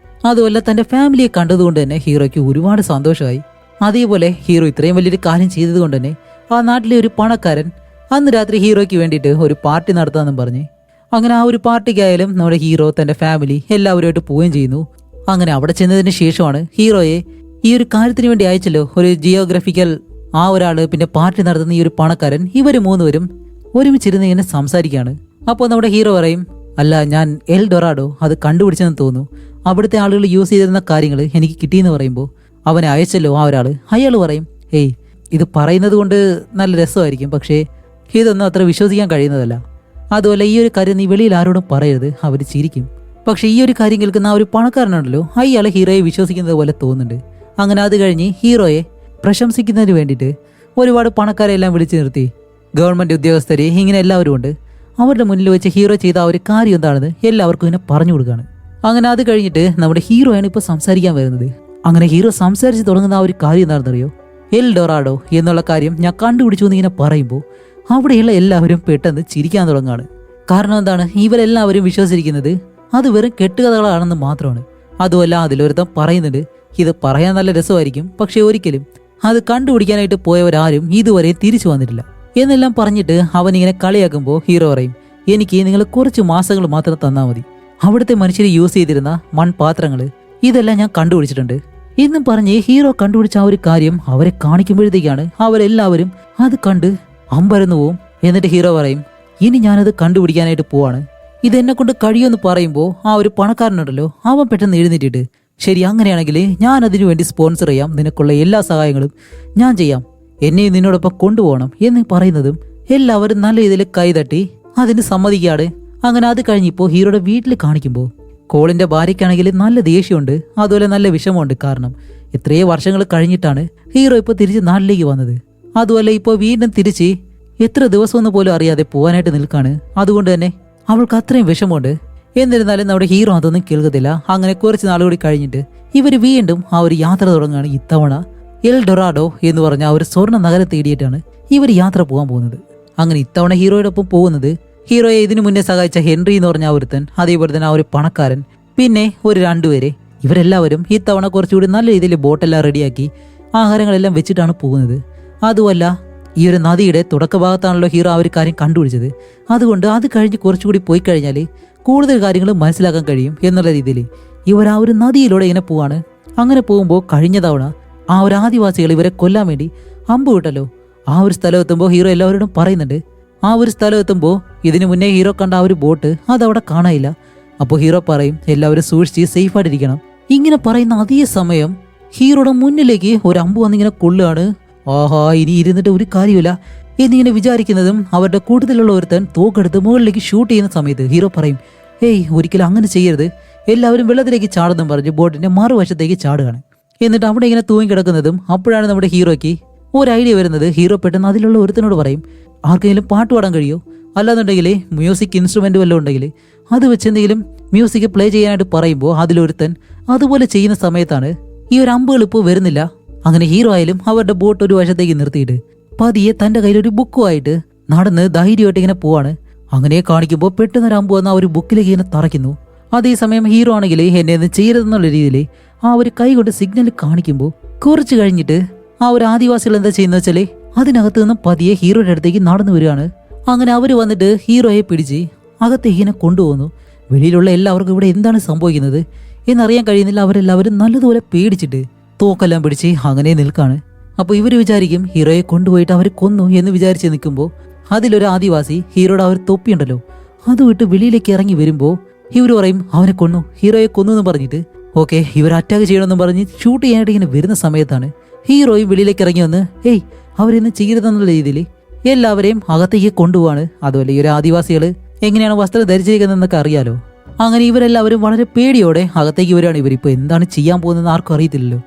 അതുമല്ല, തന്റെ ഫാമിലിയെ കണ്ടതുകൊണ്ട് തന്നെ ഹീറോയ്ക്ക് ഒരുപാട് സന്തോഷമായി. അതേപോലെ ഹീറോ ഇത്രയും വലിയൊരു കാര്യം ചെയ്തത് കൊണ്ട് തന്നെ ആ നാട്ടിലെ ഒരു പണക്കാരൻ അന്ന് രാത്രി ഹീറോയ്ക്ക് വേണ്ടിയിട്ട് ഒരു പാർട്ടി നടത്താമെന്നും പറഞ്ഞ് അങ്ങനെ ആ ഒരു പാർട്ടിക്കായാലും നമ്മുടെ ഹീറോ തന്റെ ഫാമിലി എല്ലാവരുമായിട്ട് പോവുകയും ചെയ്യുന്നു. അങ്ങനെ അവിടെ ചെന്നതിന് ശേഷമാണ് ഹീറോയെ ഈ ഒരു കാര്യത്തിന് വേണ്ടി അയച്ചല്ലോ ഒരു ജിയോഗ്രഫിക്കൽ ആ ഒരാള്, പിന്നെ പാർട്ടി നടത്തുന്ന ഈ ഒരു പണക്കാരൻ, ഇവര് മൂന്നുപേരും ഒരുമിച്ചിരുന്ന് ഇങ്ങനെ സംസാരിക്കുകയാണ്. അപ്പോൾ നമ്മുടെ ഹീറോ പറയും, അല്ല, ഞാൻ എൽ ഡൊറാഡോ അത് കണ്ടുപിടിച്ചെന്ന് തോന്നുന്നു. അവിടുത്തെ ആളുകൾ യൂസ് ചെയ്തിരുന്ന കാര്യങ്ങൾ എനിക്ക് കിട്ടിയെന്ന് പറയുമ്പോൾ അവനെ അയച്ചല്ലോ ആ ഒരാൾ. അയാൾ പറയും, ഏയ് ഇത് പറയുന്നത് കൊണ്ട് നല്ല രസമായിരിക്കും, പക്ഷേ ഇതൊന്നും അത്ര വിശ്വസിക്കാൻ കഴിയുന്നതല്ല. അതുപോലെ ഈ ഒരു കാര്യം നീ വെളിയിൽ ആരോടും പറയരുത്, അവർ ചിരിക്കും. പക്ഷെ ഈ ഒരു കാര്യം കേൾക്കുന്ന ആ ഒരു പണക്കാരനുണ്ടല്ലോ, അയാൾ ഹീറോയെ വിശ്വസിക്കുന്നത് പോലെ തോന്നുന്നുണ്ട്. അങ്ങനെ അത് കഴിഞ്ഞ് ഹീറോയെ പ്രശംസിക്കുന്നതിന് വേണ്ടിയിട്ട് ഒരുപാട് പണക്കാരെല്ലാം വിളിച്ചു നിർത്തി ഗവൺമെന്റ് ഉദ്യോഗസ്ഥരെ ഇങ്ങനെ എല്ലാവരും ഉണ്ട്. അവരുടെ മുന്നിൽ വെച്ച് ഹീറോ ചെയ്ത ആ ഒരു കാര്യം എന്താണെന്ന് എല്ലാവർക്കും ഇങ്ങനെ പറഞ്ഞു കൊടുക്കുകയാണ്. അങ്ങനെ അത് കഴിഞ്ഞിട്ട് നമ്മുടെ ഹീറോയാണ് ഇപ്പോൾ സംസാരിക്കാൻ വരുന്നത്. അങ്ങനെ ഹീറോ സംസാരിച്ച് തുടങ്ങുന്ന ആ ഒരു കാര്യം എന്താണെന്നറിയോ? എൽ ഡൊറാഡോ എന്നുള്ള കാര്യം ഞാൻ കണ്ടുപിടിച്ചു എന്ന് ഇങ്ങനെ പറയുമ്പോൾ അവിടെയുള്ള എല്ലാവരും പെട്ടെന്ന് ചിരിക്കാൻ തുടങ്ങുകയാണ്. കാരണം എന്താണ്, ഇവരെല്ലാവരും വിശ്വസിച്ചിരിക്കുന്നത് അത് വെറും കെട്ടുകഥകളാണെന്ന് മാത്രമാണ്. അതുമല്ല, അതിലൊരുത്തം പറയുന്നുണ്ട് ഇത് പറയാൻ നല്ല രസമായിരിക്കും, പക്ഷെ ഒരിക്കലും അത് കണ്ടുപിടിക്കാനായിട്ട് പോയവരാരും ഇതുവരെ തിരിച്ചു വന്നിട്ടില്ല എന്നെല്ലാം പറഞ്ഞിട്ട് അവനിങ്ങനെ കളിയാക്കുമ്പോൾ ഹീറോ പറയും, എനിക്ക് നിങ്ങൾ കുറച്ച് മാസങ്ങൾ മാത്രം തന്നാൽ മതി. അവിടുത്തെ മനുഷ്യർ യൂസ് ചെയ്തിരുന്ന മൺപാത്രങ്ങൾ ഇതെല്ലാം ഞാൻ കണ്ടുപിടിച്ചിട്ടുണ്ട് എന്നും പറഞ്ഞ് ഹീറോ കണ്ടുപിടിച്ച ആ ഒരു കാര്യം അവരെ കാണിക്കുമ്പോഴത്തേക്കാണ് അവരെല്ലാവരും അത് കണ്ട് അമ്പരന്നു പോവും. എന്നിട്ട് ഹീറോ പറയും, ഇനി ഞാനത് കണ്ടുപിടിക്കാനായിട്ട് പോവാണ്, ഇതെന്നെ കൊണ്ട് കഴിയുമെന്ന് പറയുമ്പോൾ ആ ഒരു പണക്കാരനുണ്ടല്ലോ, അവൻ പെട്ടെന്ന് എഴുന്നേറ്റിട്ട്, ശരി, അങ്ങനെയാണെങ്കിൽ ഞാൻ അതിനു വേണ്ടി സ്പോൺസർ ചെയ്യാം, നിനക്കുള്ള എല്ലാ സഹായങ്ങളും ഞാൻ ചെയ്യാം, എന്നെയും നിന്നോടൊപ്പം കൊണ്ടുപോകണം എന്ന് പറയുന്നതും എല്ലാവരും നല്ല രീതിയിൽ കൈതട്ടി അതിന് സമ്മതിക്കാട്. അങ്ങനെ അത് കഴിഞ്ഞിപ്പോൾ ഹീറോയുടെ വീട്ടിൽ കാണിക്കുമ്പോൾ കോളിന്റെ ഭാര്യയ്ക്കാണെങ്കിൽ നല്ല ദേഷ്യമുണ്ട്, അതുപോലെ നല്ല വിഷമമുണ്ട്. കാരണം എത്രയോ വർഷങ്ങൾ കഴിഞ്ഞിട്ടാണ് ഹീറോ ഇപ്പോൾ തിരിച്ച് നാട്ടിലേക്ക് വന്നത്. അതുപോലെ ഇപ്പോൾ വീണ്ടും തിരിച്ച് എത്ര ദിവസമെന്ന് പോലും അറിയാതെ പോകാനായിട്ട് നിൽക്കാണ്. അതുകൊണ്ട് തന്നെ അവൾക്ക് അത്രയും വിഷമമുണ്ട്. എന്നിരുന്നാലും നമ്മുടെ ഹീറോ അതൊന്നും കേൾക്കത്തില്ല. അങ്ങനെ കുറച്ച് നാളുകൂടി കഴിഞ്ഞിട്ട് ഇവർ വീണ്ടും ആ ഒരു യാത്ര തുടങ്ങുകയാണ്. ഇത്തവണ എൽ ഡൊറാഡോ എന്ന് പറഞ്ഞ ആ ഒരു സ്വർണ്ണ നഗരം തേടിയിട്ടാണ് ഇവർ യാത്ര പോകാൻ പോകുന്നത്. അങ്ങനെ ഇത്തവണ ഹീറോയോടൊപ്പം പോകുന്നത് ഹീറോയെ ഇതിനു മുന്നേ സഹായിച്ച ഹെൻറി എന്ന് പറഞ്ഞ ഒരുത്തൻ, അതേപോലെ തന്നെ ആ ഒരു പണക്കാരൻ, പിന്നെ ഒരു രണ്ടുപേരെ. ഇവരെല്ലാവരും ഇത്തവണ കുറച്ചുകൂടി നല്ല രീതിയിൽ ബോട്ടെല്ലാം റെഡിയാക്കി ആഹാരങ്ങളെല്ലാം വെച്ചിട്ടാണ് പോകുന്നത്. അതുമല്ല, ഈ ഒരു നദിയുടെ തുടക്ക ഭാഗത്താണല്ലോ ഹീറോ ആ ഒരു കാര്യം കണ്ടുപിടിച്ചത്. അതുകൊണ്ട് അത് കഴിഞ്ഞ് കുറച്ചുകൂടി പോയി കഴിഞ്ഞാൽ കൂടുതൽ കാര്യങ്ങൾ മനസ്സിലാക്കാൻ കഴിയും എന്നുള്ള രീതിയിൽ ഇവർ ആ ഒരു നദിയിലൂടെ ഇങ്ങനെ പോവാണ്. അങ്ങനെ പോകുമ്പോൾ കഴിഞ്ഞ തവണ ആ ഒരു ആദിവാസികൾ ഇവരെ കൊല്ലാൻ വേണ്ടി അമ്പ് വിട്ടല്ലോ, ആ ഒരു സ്ഥലം എത്തുമ്പോൾ ഹീറോ എല്ലാവരോടും പറയുന്നുണ്ട്. ആ ഒരു സ്ഥലം എത്തുമ്പോൾ ഇതിനു മുന്നേ ഹീറോ കണ്ട ആ ഒരു ബോട്ട് അതവിടെ കാണാനില്ല. അപ്പോൾ ഹീറോ പറയും എല്ലാവരും സൂക്ഷിച്ച് സേഫായിട്ടിരിക്കണം. ഇങ്ങനെ പറയുന്ന അതേ സമയം ഹീറോയുടെ മുന്നിലേക്ക് ഒരു അമ്പ് വന്നിങ്ങനെ കൊള്ളുകയാണ്. ആഹാ, ഇനി ഇരുന്നിട്ട് ഒരു കാര്യമില്ല എന്നിങ്ങനെ വിചാരിക്കുന്നതും അവരുടെ കൂട്ടത്തിലുള്ള ഒരുത്തൻ തോക്കെടുത്ത് മുകളിലേക്ക് ഷൂട്ട് ചെയ്യുന്ന സമയത്ത് ഹീറോ പറയും, ഏയ് ഒരിക്കലും അങ്ങനെ ചെയ്യരുത്, എല്ലാവരും വെള്ളത്തിലേക്ക് ചാടുന്നും പറഞ്ഞ് ബോട്ടിന്റെ മറുവശത്തേക്ക് ചാടുകയാണ്. എന്നിട്ട് അവിടെ ഇങ്ങനെ തൂങ്ങി കിടക്കുന്നതും അപ്പോഴാണ് നമ്മുടെ ഹീറോയ്ക്ക് ഒരു ഐഡിയ വരുന്നത്. ഹീറോ പെട്ടെന്ന് അതിലുള്ള ഒരുത്തനോട് പറയും, ആർക്കെങ്കിലും പാട്ട് പാടാൻ കഴിയോ, അല്ലാന്നുണ്ടെങ്കിൽ മ്യൂസിക് ഇൻസ്ട്രുമെന്റ് വല്ലതും ഉണ്ടെങ്കിൽ അത് വെച്ച് എന്തെങ്കിലും മ്യൂസിക് പ്ലേ ചെയ്യാനായിട്ട് പറയുമ്പോൾ അതിലൊരുത്തൻ അതുപോലെ ചെയ്യുന്ന സമയത്താണ് ഈ ഒരു അമ്പുകൾ ഇപ്പോൾ വരുന്നില്ല. അങ്ങനെ ഹീറോ ആയാലും അവരുടെ ബോട്ട് ഒരു വശത്തേക്ക് നിർത്തിയിട്ട് പതിയെ തന്റെ കയ്യിൽ ഒരു ബുക്കുമായിട്ട് നടന്ന് ധൈര്യമായിട്ട് ഇങ്ങനെ പോവാണ്. അങ്ങനെ കാണിക്കുമ്പോൾ പെട്ടെന്ന് ഒരു അമ്പ് വന്ന് ആ ഒരു ബുക്കിലേക്ക് ഇങ്ങനെ തറയ്ക്കുന്നു. അതേസമയം ഹീറോ ആണെങ്കിൽ എന്നെ ഒന്നും ചെയ്യരുതെന്നുള്ള രീതിയിൽ ആ ഒരു കൈ കൊണ്ട് സിഗ്നൽ കാണിക്കുമ്പോൾ കുറച്ച് കഴിഞ്ഞിട്ട് ആ ഒരു ആദിവാസികൾ എന്താ ചെയ്യുന്ന വെച്ചാല് അതിനകത്ത് നിന്ന് പതിയെ ഹീറോയുടെ അടുത്തേക്ക് നടന്നു വരികയാണ്. അങ്ങനെ അവർ വന്നിട്ട് ഹീറോയെ പിടിച്ച് അകത്തേക്ക് ഇങ്ങനെ കൊണ്ടുപോകുന്നു. വെളിയിലുള്ള എല്ലാവർക്കും ഇവിടെ എന്താണ് സംഭവിക്കുന്നത് എന്നറിയാൻ കഴിയുന്നില്ല. അവരെല്ലാവരും നല്ലതുപോലെ പേടിച്ചിട്ട് തോക്കെല്ലാം പിടിച്ച് അങ്ങനെ നിൽക്കാണ്. അപ്പോൾ ഇവർ വിചാരിക്കും ഹീറോയെ കൊണ്ടുപോയിട്ട് അവർ കൊന്നു എന്ന് വിചാരിച്ച് നിൽക്കുമ്പോൾ അതിലൊരു ആദിവാസി ഹീറോയുടെ ആ ഒരു തൊപ്പിയുണ്ടല്ലോ അത് വിട്ട് വെളിയിലേക്ക് ഇറങ്ങി വരുമ്പോൾ ഇവർ പറയും അവനെ കൊന്നു, ഹീറോയെ കൊന്നു എന്ന് പറഞ്ഞിട്ട് ഓക്കെ ഇവർ അറ്റാക്ക് ചെയ്യണമെന്ന് പറഞ്ഞ് ഷൂട്ട് ചെയ്യാനായിട്ട് ഇങ്ങനെ വരുന്ന സമയത്താണ് ഹീറോയും വെളിയിലേക്ക് ഇറങ്ങി വന്ന് ഏയ് അവരെന്ന് ചെയ്യരുതെന്നുള്ള രീതിയിൽ എല്ലാവരെയും അകത്തേക്ക് കൊണ്ടുപോവാണ്. അതുപോലെ ഈ ഒരു ആദിവാസികൾ എങ്ങനെയാണ് വസ്ത്രം ധരിച്ചിരിക്കുന്നതെന്നൊക്കെ അറിയാലോ. അങ്ങനെ ഇവരെല്ലാവരും വളരെ പേടിയോടെ അകത്തേക്ക് വരികയാണ്. ഇവരിപ്പോൾ എന്താണ് ചെയ്യാൻ പോകുന്നതെന്ന് ആർക്കും അറിയത്തില്ലല്ലോ.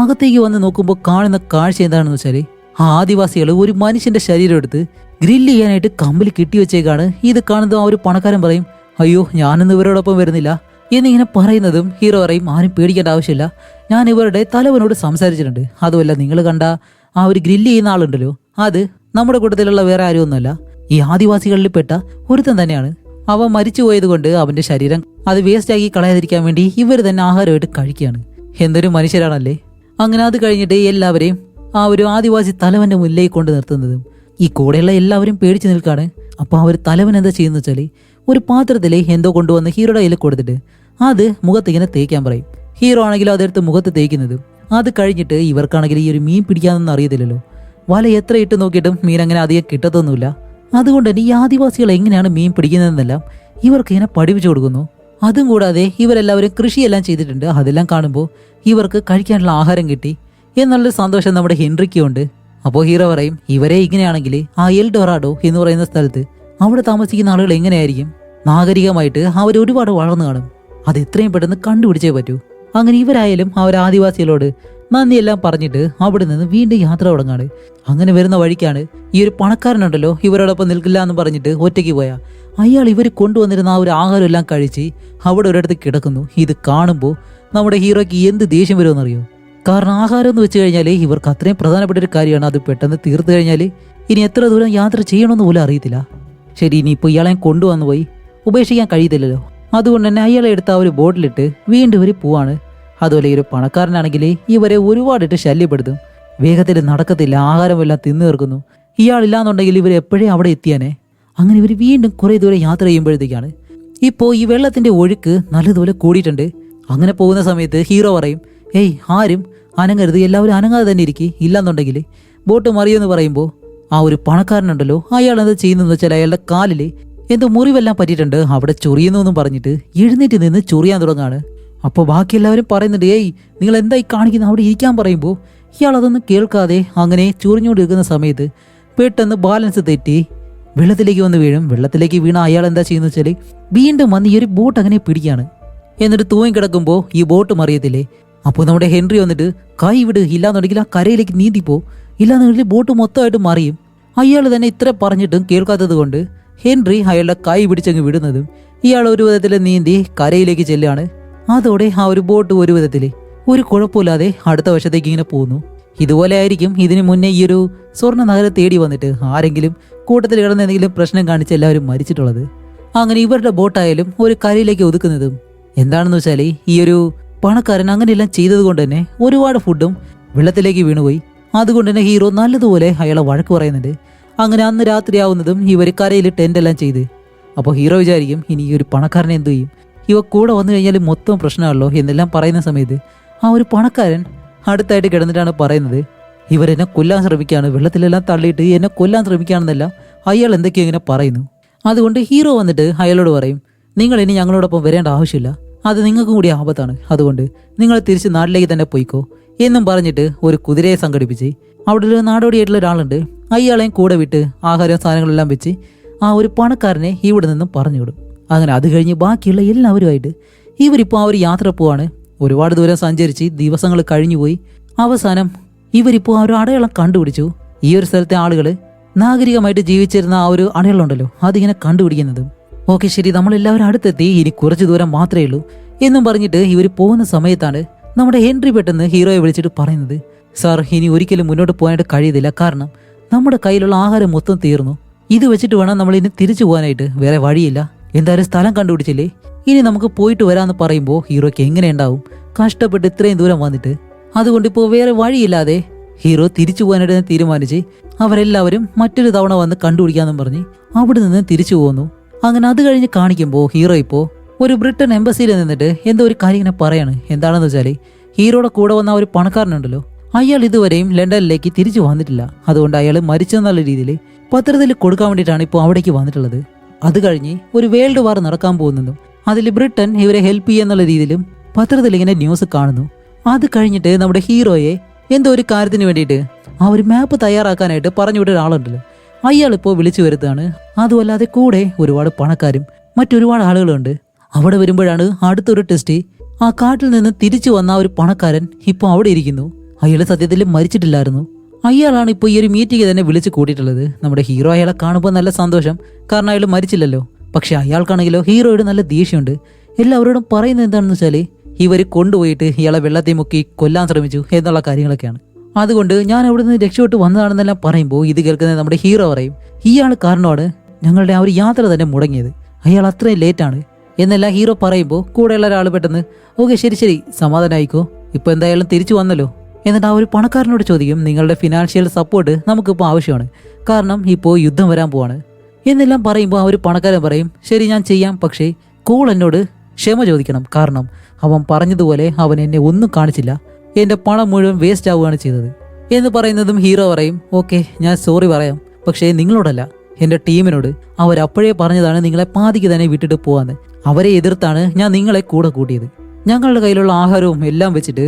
അകത്തേക്ക് വന്ന് നോക്കുമ്പോൾ കാണുന്ന കാഴ്ച എന്താണെന്ന് വെച്ചാൽ ആ ആദിവാസികൾ ഒരു മനുഷ്യന്റെ ശരീരം എടുത്ത് ഗ്രില്ല് ചെയ്യാനായിട്ട് കമ്പിൽ കെട്ടിവെച്ചേക്കാണ്. ഇത് കാണുന്നതും ആ ഒരു പണക്കാരൻ പറയും, അയ്യോ ഞാനൊന്നും ഇവരോടൊപ്പം വരുന്നില്ല എന്നിങ്ങനെ പറയുന്നതും ഹീറോ പറയും, ആരും പേടിക്കേണ്ട ആവശ്യമില്ല, ഞാൻ ഇവരുടെ തലവനോട് സംസാരിച്ചിട്ടുണ്ട്. അതുമല്ല നിങ്ങൾ കണ്ട ആ ഒരു ഗ്രില്ല് ചെയ്യുന്ന ആളുണ്ടല്ലോ അത് നമ്മുടെ കൂട്ടത്തിലുള്ള വേറെ ആരുമൊന്നുമല്ല, ഈ ആദിവാസികളിൽ പെട്ട ഒരുത്തൻ തന്നെയാണ്. അവൻ മരിച്ചു പോയത് കൊണ്ട് അവന്റെ ശരീരം അത് വേസ്റ്റ് ആക്കി കളയാതിരിക്കാൻ വേണ്ടി ഇവർ തന്നെ ആഹാരമായിട്ട് കഴിക്കുകയാണ്. എന്തൊരു മനുഷ്യരാണല്ലേ. അങ്ങനെ അത് കഴിഞ്ഞിട്ട് എല്ലാവരെയും ആ ഒരു ആദിവാസി തലവന്റെ മുന്നിലേക്ക് കൊണ്ട് നിർത്തുന്നതും ഈ കൂടെയുള്ള എല്ലാവരും പേടിച്ചു നിൽക്കാണ്. അപ്പോൾ ആ ഒരു തലവൻ എന്താ ചെയ്യുന്ന വെച്ചാൽ ഒരു പാത്രത്തിൽ എന്തോ കൊണ്ടുവന്ന് ഹീറോയുടെ കയ്യിൽ കൊടുത്തിട്ട് അത് മുഖത്തിങ്ങനെ തേക്കാൻ പറയും. ഹീറോ ആണെങ്കിലും അതെടുത്ത് മുഖത്ത് തേക്കുന്നതും അത് കഴിഞ്ഞിട്ട് ഇവർക്കാണെങ്കിൽ ഈ ഒരു മീൻ പിടിക്കാനൊന്നും അറിയത്തില്ലല്ലോ. വല എത്ര ഇട്ട് നോക്കിയിട്ടും മീൻ അങ്ങനെ അധികം കിട്ടത്തൊന്നുമില്ല. അതുകൊണ്ട് തന്നെ ഈ ആദിവാസികൾ എങ്ങനെയാണ് മീൻ പിടിക്കുന്നതെന്നെല്ലാം ഇവർക്ക് ഇങ്ങനെ പഠിപ്പിച്ചു കൊടുക്കുന്നു. അതും കൂടാതെ ഇവരെല്ലാവരും കൃഷിയെല്ലാം ചെയ്തിട്ടുണ്ട്. അതെല്ലാം കാണുമ്പോൾ ഇവർക്ക് കഴിക്കാനുള്ള ആഹാരം കിട്ടി എന്നുള്ളൊരു സന്തോഷം നമ്മുടെ ഹെൻറിക്കുണ്ട്. അപ്പോൾ ഹീറോ പറയും, ഇവരെ ഇങ്ങനെയാണെങ്കിൽ ആ എൽ ഡൊറാഡോ എന്ന് പറയുന്ന സ്ഥലത്ത് അവിടെ താമസിക്കുന്ന ആളുകൾ എങ്ങനെയായിരിക്കും, നാഗരികമായിട്ട് അവർ ഒരുപാട് വളർന്നു കാണും, അത് എത്രയും പെട്ടെന്ന് കണ്ടുപിടിച്ചേ പറ്റൂ. അങ്ങനെ ഇവരായാലും ആ ഒരു ആദിവാസികളോട് നന്ദിയെല്ലാം പറഞ്ഞിട്ട് അവിടെ നിന്ന് വീണ്ടും യാത്ര തുടങ്ങാണ്. അങ്ങനെ വരുന്ന വഴിക്കാണ് ഈ ഒരു പണക്കാരനുണ്ടല്ലോ ഇവരോടൊപ്പം നിൽക്കില്ല എന്ന് പറഞ്ഞിട്ട് ഒറ്റയ്ക്ക് പോയാ അയാൾ ഇവർ കൊണ്ടുവന്നിരുന്ന ആ ഒരു ആഹാരം എല്ലാം കഴിച്ച് അവിടെ ഒരിടത്ത് കിടക്കുന്നു. ഇത് കാണുമ്പോൾ നമ്മുടെ ഹീറോയ്ക്ക് എന്ത് ദേഷ്യം വരുമെന്നറിയോ. കാരണം ആഹാരം എന്ന് വെച്ച് കഴിഞ്ഞാൽ ഇവർക്ക് അത്രയും പ്രധാനപ്പെട്ട ഒരു കാര്യമാണ്. അത് പെട്ടെന്ന് തീർത്തു കഴിഞ്ഞാൽ ഇനി എത്ര ദൂരം യാത്ര ചെയ്യണമെന്ന് പോലും അറിയത്തില്ല. ശരി, ഇനിയിപ്പോൾ ഇയാളെ കൊണ്ടുവന്നു പോയി ഉപേക്ഷിക്കാൻ കഴിയത്തില്ലല്ലോ. അതുകൊണ്ട് തന്നെ അയാളെ എടുത്ത് ആ ഒരു ബോട്ടിലിട്ട് വീണ്ടും ഇവർ പോവാണ്. അതുപോലെ ഈ ഒരു പണക്കാരനാണെങ്കിൽ ഇവരെ ഒരുപാടിട്ട് ശല്യപ്പെടുത്തും. വേഗത്തിൽ നടക്കത്തില്ല, ആഹാരമെല്ലാം തിന്നു തീർക്കുന്നു. ഇയാളില്ലാന്നുണ്ടെങ്കിൽ ഇവർ എപ്പോഴേ അവിടെ എത്തിയാനേ. അങ്ങനെ ഇവർ വീണ്ടും കുറേ ദൂരം യാത്ര ചെയ്യുമ്പോഴത്തേക്കാണ് ഇപ്പോൾ ഈ വെള്ളത്തിന്റെ ഒഴുക്ക് നല്ലതുപോലെ കൂടിയിട്ടുണ്ട്. അങ്ങനെ പോകുന്ന സമയത്ത് ഹീറോ പറയും, ഏയ് ആരും അനങ്ങരുത്, എല്ലാവരും അനങ്ങാതെ തന്നെ ഇരിക്കും, ഇല്ലാന്നുണ്ടെങ്കിൽ ബോട്ട് മറിയുമെന്ന് പറയുമ്പോൾ ആ ഒരു പണക്കാരനുണ്ടല്ലോ അയാൾ എന്താ ചെയ്യുന്നതെന്ന് വെച്ചാൽ അയാളുടെ കാലിൽ എന്തോ മുറിവെല്ലാം പറ്റിയിട്ടുണ്ട്, അവിടെ ചൊറിയുന്നു എന്നും പറഞ്ഞിട്ട് എഴുന്നേറ്റ് നിന്ന് ചൊറിയാൻ തുടങ്ങാണ്. അപ്പോൾ ബാക്കി എല്ലാവരും പറയുന്നുണ്ട്, ഏയ് നിങ്ങൾ എന്തായി കാണിക്കുന്നത്, അവിടെ ഇരിക്കാൻ പറയുമ്പോൾ ഇയാൾ അതൊന്നും കേൾക്കാതെ അങ്ങനെ ചൊറിഞ്ഞുകൊണ്ടിരിക്കുന്ന സമയത്ത് പെട്ടെന്ന് ബാലൻസ് തെറ്റി വെള്ളത്തിലേക്ക് വന്ന് വീഴും. വെള്ളത്തിലേക്ക് വീണ അയാൾ എന്താ ചെയ്യുന്നത് വെച്ചാൽ വീണ്ടും വന്ന് ഈ ഒരു ബോട്ട് അങ്ങനെ പിടിക്കുകയാണ്. എന്നിട്ട് തൂങ്ങി കിടക്കുമ്പോൾ ഈ ബോട്ട് മറിയത്തില്ലേ. അപ്പോൾ നമ്മുടെ ഹെൻറി വന്നിട്ട് കൈ വിട്, ഇല്ലാന്നുണ്ടെങ്കിൽ ആ കരയിലേക്ക് നീന്തിപ്പോ, ഇല്ലാന്നുണ്ടെങ്കിൽ ബോട്ട് മൊത്തമായിട്ട് മറിയും. അയാൾ തന്നെ ഇത്ര പറഞ്ഞിട്ടും കേൾക്കാത്തത് കൊണ്ട് ഹെൻറി അയാളുടെ കൈ പിടിച്ചങ്ങ് വിടുന്നതും ഇയാൾ ഒരു വിധത്തിൽ നീന്തി കരയിലേക്ക് ചെല്ലുകയാണ്. അതോടെ ആ ഒരു ബോട്ട് ഒരു വിധത്തിൽ ഒരു കുഴപ്പമില്ലാതെ അടുത്ത വശത്തേക്ക് ഇങ്ങനെ പോകുന്നു. ഇതുപോലെ ആയിരിക്കും ഇതിനു മുന്നേ ഈ ഒരു സ്വർണ്ണ നഗരം തേടി വന്നിട്ട് ആരെങ്കിലും കൂട്ടത്തിൽ കിടന്ന് എന്തെങ്കിലും പ്രശ്നം കാണിച്ച് എല്ലാവരും മരിച്ചിട്ടുള്ളത്. അങ്ങനെ ഇവരുടെ ബോട്ടായാലും ഒരു കരയിലേക്ക് ഒതുക്കുന്നതും എന്താണെന്ന് വെച്ചാൽ ഈ ഒരു പണക്കാരൻ അങ്ങനെയെല്ലാം ചെയ്തത് കൊണ്ട് തന്നെ ഒരുപാട് ഫുഡും വെള്ളത്തിലേക്ക് വീണുപോയി. അതുകൊണ്ട് തന്നെ ഹീറോ നല്ലതുപോലെ അയാളെ വഴക്ക് പറയുന്നുണ്ട്. അങ്ങനെ അന്ന് രാത്രിയാവുന്നതും ഇവർ കരയിൽ ടെൻ്റെല്ലാം ചെയ്ത് അപ്പോൾ ഹീറോ വിചാരിക്കും ഇനി ഈ ഒരു പണക്കാരനെ എന്തു ചെയ്യും, ഇവ കൂടെ വന്നു കഴിഞ്ഞാൽ മൊത്തം പ്രശ്നമാണല്ലോ എന്നെല്ലാം പറയുന്ന സമയത്ത് ആ ഒരു പണക്കാരൻ അടുത്തായിട്ട് കിടന്നിട്ടാണ് പറയുന്നത്, ഇവരെന്നെ കൊല്ലാൻ ശ്രമിക്കുകയാണ്, വെള്ളത്തിലെല്ലാം തള്ളിയിട്ട് എന്നെ കൊല്ലാൻ ശ്രമിക്കുകയാണെന്നല്ല അയാൾ എന്തൊക്കെയോ ഇങ്ങനെ പറയുന്നു. അതുകൊണ്ട് ഹീറോ വന്നിട്ട് അയാളോട് പറയും, നിങ്ങൾ ഇനി ഞങ്ങളോടൊപ്പം വരേണ്ട ആവശ്യമില്ല, അത് നിങ്ങൾക്കും കൂടി ആപത്താണ്, അതുകൊണ്ട് നിങ്ങൾ തിരിച്ച് നാട്ടിലേക്ക് തന്നെ പോയിക്കോ എന്നും പറഞ്ഞിട്ട് ഒരു കുതിരയെ സംഘടിപ്പിച്ച് അവിടെ ഒരു നാടോടിയായിട്ടുള്ള ഒരാളുണ്ട്, അയാളെയും കൂടെ വിട്ട് ആഹാരം സാധനങ്ങളെല്ലാം വെച്ച് ആ ഒരു പണക്കാരനെ ഇവിടെ നിന്നും പറഞ്ഞു വിടും. അങ്ങനെ അത് കഴിഞ്ഞ് ബാക്കിയുള്ള എല്ലാവരുമായിട്ട് ഇവരിപ്പോൾ ആ ഒരു യാത്ര പോവാണ്. ഒരുപാട് ദൂരം സഞ്ചരിച്ച് ദിവസങ്ങൾ കഴിഞ്ഞുപോയി. അവസാനം ഇവരിപ്പോൾ ആ ഒരു അടയാളം കണ്ടുപിടിച്ചു. ഈ ഒരു സ്ഥലത്തെ ആളുകൾ നാഗരികമായിട്ട് ജീവിച്ചിരുന്ന ആ ഒരു അടയാളം ഉണ്ടല്ലോ, അതിങ്ങനെ കണ്ടുപിടിക്കുന്നതും. ഓക്കെ ശരി, നമ്മളെല്ലാവരും അടുത്തെത്തി, ഇനി കുറച്ച് ദൂരം മാത്രമേ ഉള്ളൂ എന്നും പറഞ്ഞിട്ട് ഇവർ പോകുന്ന സമയത്താണ് നമ്മുടെ ഹെൻറി പെട്ടെന്ന് ഹീറോയെ വിളിച്ചിട്ട് പറയുന്നത്, സാർ ഇനി ഒരിക്കലും മുന്നോട്ട് പോകാനായിട്ട് കഴിയുന്നില്ല, കാരണം നമ്മുടെ കയ്യിലുള്ള ആഹാരം മൊത്തം തീർന്നു. ഇത് വെച്ചിട്ട് വേണം നമ്മൾ ഇനി തിരിച്ചു പോകാനായിട്ട്, വേറെ വഴിയില്ല. എന്തായാലും സ്ഥലം കണ്ടുപിടിച്ചില്ലേ, ഇനി നമുക്ക് പോയിട്ട് വരാമെന്ന് പറയുമ്പോൾ ഹീറോയ്ക്ക് എങ്ങനെ ഉണ്ടാവും, കഷ്ടപ്പെട്ട് ഇത്രയും ദൂരം വന്നിട്ട്. അതുകൊണ്ട് ഇപ്പോൾ വേറെ വഴിയില്ലാതെ ഹീറോ തിരിച്ചു പോകാനായിട്ട് തീരുമാനിച്ച് അവരെല്ലാവരും മറ്റൊരു തവണ വന്ന് കണ്ടുപിടിക്കാമെന്നും പറഞ്ഞ് അവിടെ നിന്ന് തിരിച്ചു പോകുന്നു. അങ്ങനെ അത് കഴിഞ്ഞ് കാണിക്കുമ്പോൾ ഹീറോ ഇപ്പോൾ ഒരു ബ്രിട്ടൻ എംബസിയിൽ നിന്നിട്ട് എന്തോ ഒരു കാര്യം ഇങ്ങനെ പറയാണ്. എന്താണെന്ന് വെച്ചാൽ ഹീറോയുടെ കൂടെ വന്ന ഒരു പണക്കാരനുണ്ടല്ലോ, അയാൾ ഇതുവരെയും ലണ്ടനിലേക്ക് തിരിച്ചു വന്നിട്ടില്ല. അതുകൊണ്ട് അയാൾ മരിച്ചെന്നുള്ള രീതിയിൽ പത്രത്തിൽ കൊടുക്കാൻ വേണ്ടിയിട്ടാണ് ഇപ്പോൾ അവിടേക്ക് വന്നിട്ടുള്ളത്. അത് കഴിഞ്ഞ് ഒരു വേൾഡ് വാർ നടക്കാൻ പോകുന്നതും അതിൽ ബ്രിട്ടൻ ഇവരെ ഹെൽപ്പ് ചെയ്യുന്നുള്ള രീതിയിലും പത്രത്തിൽ ഇങ്ങനെ ന്യൂസ് കാണുന്നു. അത് കഴിഞ്ഞിട്ട് നമ്മുടെ ഹീറോയെ എന്തോ ഒരു കാര്യത്തിന് വേണ്ടിയിട്ട് ആ ഒരു മാപ്പ് തയ്യാറാക്കാനായിട്ട് പറഞ്ഞു വിട്ട ഒരാളുണ്ടല്ലോ, അയാളിപ്പോൾ വിളിച്ചു വരുത്താണ്. അതുമല്ലാതെ കൂടെ ഒരുപാട് പണക്കാരും മറ്റൊരുപാട് ആളുകളുണ്ട്. അവിടെ വരുമ്പോഴാണ് അടുത്തൊരു ടെസ്റ്റ്, ആ കാട്ടിൽ നിന്ന് തിരിച്ചു വന്ന ഒരു പണക്കാരൻ ഇപ്പോൾ അവിടെ ഇരിക്കുന്നു. അയാൾ സത്യത്തിൽ മരിച്ചിട്ടില്ലായിരുന്നു. അയാളാണ് ഇപ്പോൾ ഈ ഒരു മീറ്റിംഗ് തന്നെ വിളിച്ച് കൂട്ടിയിട്ടുള്ളത്. നമ്മുടെ ഹീറോ അയാളെ കാണുമ്പോൾ നല്ല സന്തോഷം, കാരണം അയാൾ മരിച്ചില്ലല്ലോ. പക്ഷെ അയാൾക്കാണെങ്കിലോ ഹീറോയോട് നല്ല ദേഷ്യമുണ്ട്. എല്ലാവരോടും പറയുന്നത് എന്താണെന്ന് വെച്ചാൽ ഇവർ കൊണ്ടുപോയിട്ട് ഇയാളെ വെള്ളത്തിൽ മുക്കി കൊല്ലാൻ ശ്രമിച്ചു എന്നുള്ള കാര്യങ്ങളൊക്കെയാണ്. അതുകൊണ്ട് ഞാൻ അവിടെ നിന്ന് രക്ഷപ്പെട്ട് വന്നതാണെന്നെല്ലാം പറയുമ്പോൾ ഇത് കേൾക്കുന്നത് നമ്മുടെ ഹീറോ പറയും, ഇയാൾ കാരണമാണ് ഞങ്ങളുടെ ആ ഒരു യാത്ര തന്നെ മുടങ്ങിയത്, അയാൾ അത്രയും ലേറ്റാണ് എന്നെല്ലാം ഹീറോ പറയുമ്പോൾ കൂടെയുള്ള ഒരാൾ പെട്ടെന്ന് ഓക്കെ ശരി ശരി സമാധാനമായിക്കോ, ഇപ്പൊ എന്തായാലും തിരിച്ചു വന്നല്ലോ. എന്നിട്ട് ആ ഒരു പണക്കാരനോട് ചോദിക്കും, നിങ്ങളുടെ ഫിനാൻഷ്യൽ സപ്പോർട്ട് നമുക്കിപ്പോൾ ആവശ്യമാണ്, കാരണം ഇപ്പോൾ യുദ്ധം വരാൻ പോവാണ് എന്നെല്ലാം പറയുമ്പോൾ ആ ഒരു പണക്കാരൻ പറയും, ശരി ഞാൻ ചെയ്യാം, പക്ഷേ കോൾ എന്നോട് ക്ഷമ ചോദിക്കണം, കാരണം അവൻ പറഞ്ഞതുപോലെ അവൻ എന്നെ ഒന്നും കാണിച്ചില്ല, എന്റെ പണം മുഴുവൻ വേസ്റ്റ് ആവുകയാണ് ചെയ്തത് എന്ന് പറയുന്നതും ഹീറോ പറയും, ഓക്കെ ഞാൻ സോറി പറയാം, പക്ഷേ നിങ്ങളോടല്ല എന്റെ ടീമിനോട്. അവരപ്പോഴേ പറഞ്ഞതാണ് നിങ്ങളെ പാതിക്ക് തന്നെ വിട്ടിട്ട് പോവാന്ന്. അവരെ എതിർത്താണ് ഞാൻ നിങ്ങളെ കൂടെ കൂട്ടിയത്. ഞങ്ങളുടെ കയ്യിലുള്ള ആഹാരവും എല്ലാം വെച്ചിട്ട്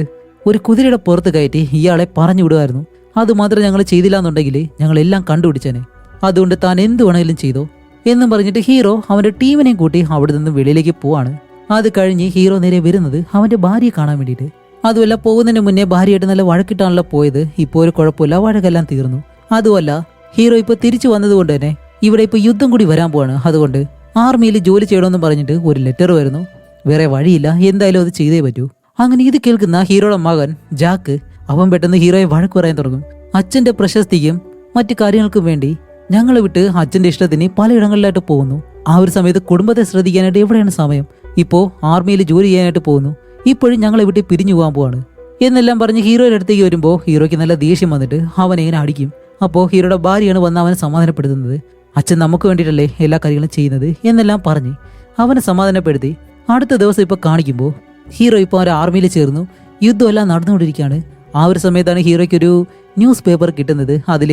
ഒരു കുതിരയുടെ പുറത്ത് കയറ്റി ഇയാളെ പറഞ്ഞു വിടുമായിരുന്നു. അതുമാത്രം ഞങ്ങൾ ചെയ്തില്ല എന്നുണ്ടെങ്കിൽ ഞങ്ങളെല്ലാം കണ്ടുപിടിച്ചേനെ. അതുകൊണ്ട് താൻ എന്ത് വേണമെങ്കിലും ചെയ്തോ എന്നും പറഞ്ഞിട്ട് ഹീറോ അവന്റെ ടീമിനെയും കൂട്ടി അവിടെ നിന്ന് വെളിയിലേക്ക് പോവാണ്. അത് കഴിഞ്ഞ് ഹീറോ നേരെ വരുന്നത് അവന്റെ ഭാര്യയെ കാണാൻ വേണ്ടിയിട്ട്. അതുമല്ല പോകുന്നതിന് മുന്നേ ഭാര്യയായിട്ട് നല്ല വഴക്കിട്ടാണല്ലോ പോയത്. ഇപ്പോൾ ഒരു കുഴപ്പമില്ല, വഴക്കെല്ലാം തീർന്നു. അതുമല്ല ഹീറോ ഇപ്പോൾ തിരിച്ചു വന്നതുകൊണ്ട് തന്നെ ഇവിടെ ഇപ്പോൾ യുദ്ധം കൂടി വരാൻ പോവാണ്. അതുകൊണ്ട് ആർമിയിൽ ജോലി ചെയ്യണമെന്ന് പറഞ്ഞിട്ട് ഒരു ലെറ്റർ വരുന്നു. വേറെ വഴിയില്ല, എന്തായാലും അത് ചെയ്തേ പറ്റൂ. അങ്ങനെ ഇത് കേൾക്കുന്ന ഹീറോയുടെ മകൻ ജാക്ക് അവൻ പെട്ടെന്ന് ഹീറോയെ വഴക്ക് പറയാൻ തുടങ്ങും. അച്ഛന്റെ പ്രശസ്തിക്കും മറ്റു കാര്യങ്ങൾക്കും വേണ്ടി ഞങ്ങളെ വിട്ട് അച്ഛന്റെ ഇഷ്ടത്തിന് പലയിടങ്ങളിലായിട്ട് പോകുന്നു. ആ ഒരു സമയത്ത് കുടുംബത്തെ ശ്രദ്ധിക്കാനായിട്ട് എവിടെയാണ് സമയം? ഇപ്പോൾ ആർമിയിൽ ജോലി ചെയ്യാനായിട്ട് പോകുന്നു, ഇപ്പോഴും ഞങ്ങളെ വിട്ട് പിരിഞ്ഞു പോകാൻ പോവാണ് എന്നെല്ലാം പറഞ്ഞ് ഹീറോയുടെ അടുത്തേക്ക് വരുമ്പോൾ ഹീറോയ്ക്ക് നല്ല ദേഷ്യം വന്നിട്ട് അവൻ എങ്ങനെ അടിക്കും. അപ്പോൾ ഹീറോയുടെ ഭാര്യയാണ് വന്ന് അവനെ സമാധാനപ്പെടുത്തുന്നത്. അച്ഛൻ നമുക്ക് വേണ്ടിയിട്ടല്ലേ എല്ലാ കാര്യങ്ങളും ചെയ്യുന്നത് എന്നെല്ലാം പറഞ്ഞ് അവനെ സമാധാനപ്പെടുത്തി. അടുത്ത ദിവസം ഇപ്പോൾ കാണിക്കുമ്പോൾ ഹീറോ ഇപ്പോൾ ഒരു ആർമിയിൽ ചേർന്നു. യുദ്ധമെല്ലാം നടന്നുകൊണ്ടിരിക്കുകയാണ്. ആ ഒരു സമയത്താണ് ഹീറോയ്ക്ക് ഒരു ന്യൂസ് പേപ്പർ കിട്ടുന്നത്. അതിൽ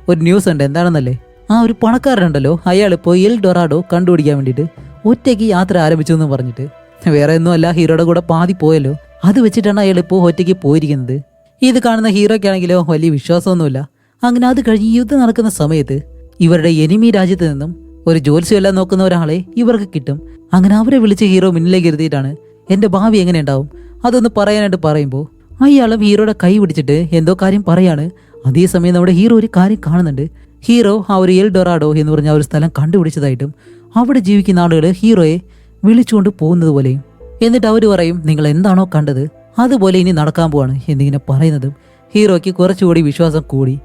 ഒരു ന്യൂസ് ഉണ്ട്. എന്താണെന്നല്ലേ, ആ ഒരു പണക്കാരനുണ്ടല്ലോ അയാളിപ്പോൾ എൽ ഡൊറാഡോ കണ്ടുപിടിക്കാൻ വേണ്ടിയിട്ട് ഒറ്റയ്ക്ക് യാത്ര ആരംഭിച്ചു എന്ന് പറഞ്ഞിട്ട്. വേറെ ഒന്നുമല്ല, ഹീറോയുടെ കൂടെ പാതി പോയല്ലോ, അത് വെച്ചിട്ടാണ് അയാളിപ്പോൾ ഒറ്റയ്ക്ക് പോയിരിക്കുന്നത്. ഇത് കാണുന്ന ഹീറോയ്ക്കാണെങ്കിലോ വലിയ വിശ്വാസമൊന്നുമില്ല. അങ്ങനെ അത് കഴിഞ്ഞ് യുദ്ധം നടക്കുന്ന സമയത്ത് ഇവരുടെ എനിമി രാജ്യത്ത് നിന്നും ഒരു ജ്യോത്സ്യമെല്ലാം നോക്കുന്ന ഒരാളെ ഇവർക്ക് കിട്ടും. അങ്ങനെ അവരെ വിളിച്ച് ഹീറോ മുന്നിലേക്ക് ഇരുത്തിയിട്ടാണ് എന്റെ ഭാവി എങ്ങനെ ഉണ്ടാവും അതൊന്ന് പറയാനായിട്ട് പറയുമ്പോൾ അയാളും ഹീറോയുടെ കൈ പിടിച്ചിട്ട് എന്തോ കാര്യം പറയാണ്. അതേസമയം നമ്മുടെ ഹീറോ ഒരു കാര്യം കാണുന്നുണ്ട്. ഹീറോ ആ ഒരു എൽ ഡൊറാഡോ എന്ന് പറഞ്ഞ ഒരു സ്ഥലം കണ്ടുപിടിച്ചതായിട്ടും അവിടെ ജീവിക്കുന്ന ആളുകൾ ഹീറോയെ വിളിച്ചുകൊണ്ട് പോകുന്നത് പോലെയും. എന്നിട്ട് അവർ പറയും, നിങ്ങൾ എന്താണോ കണ്ടത് അതുപോലെ ഇനി നടക്കാൻ പോവാണ് എന്നിങ്ങനെ പറയുന്നതും ഹീറോയ്ക്ക് കുറച്ചുകൂടി വിശ്വാസം കൂടി.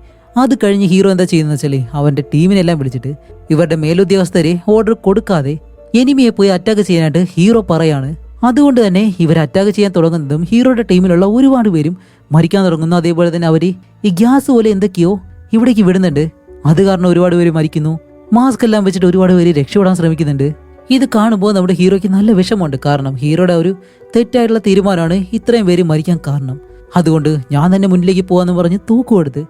അത് കഴിഞ്ഞ് ഹീറോ എന്താ ചെയ്യുന്നത് വെച്ചാൽ അവന്റെ ടീമിനെല്ലാം വിളിച്ചിട്ട് ഇവരുടെ മേലുദ്യോഗസ്ഥരെ ഓർഡർ കൊടുക്കാതെ എനിമിയെ പോയി അറ്റാക്ക് ചെയ്യാനായിട്ട് ഹീറോ പറയാണ്. അതുകൊണ്ട് തന്നെ ഇവർ അറ്റാക്ക് ചെയ്യാൻ തുടങ്ങുന്നതും ഹീറോയുടെ ടീമിലുള്ള ഒരുപാട് പേരും മരിക്കാൻ തുടങ്ങുന്നു. അതേപോലെ തന്നെ അവർ ഈ ഗ്യാസ് പോലെ എന്തൊക്കെയോ ഇവിടേക്ക് വിടുന്നുണ്ട്. അത് കാരണം ഒരുപാട് പേര് മരിക്കുന്നു. മാസ്ക് എല്ലാം വെച്ചിട്ട് ഒരുപാട് പേര് രക്ഷപ്പെടാൻ ശ്രമിക്കുന്നുണ്ട്. ഇത് കാണുമ്പോൾ നമ്മുടെ ഹീറോയ്ക്ക് നല്ല വിഷമമുണ്ട്. കാരണം ഹീറോയുടെ ഒരു തെറ്റായിട്ടുള്ള തീരുമാനമാണ് ഇത്രയും പേര് മരിക്കാൻ കാരണം. അതുകൊണ്ട് ഞാൻ തന്നെ മുന്നിലേക്ക് പോകാന്ന് പറഞ്ഞ് തൂക്കുമെടുത്ത്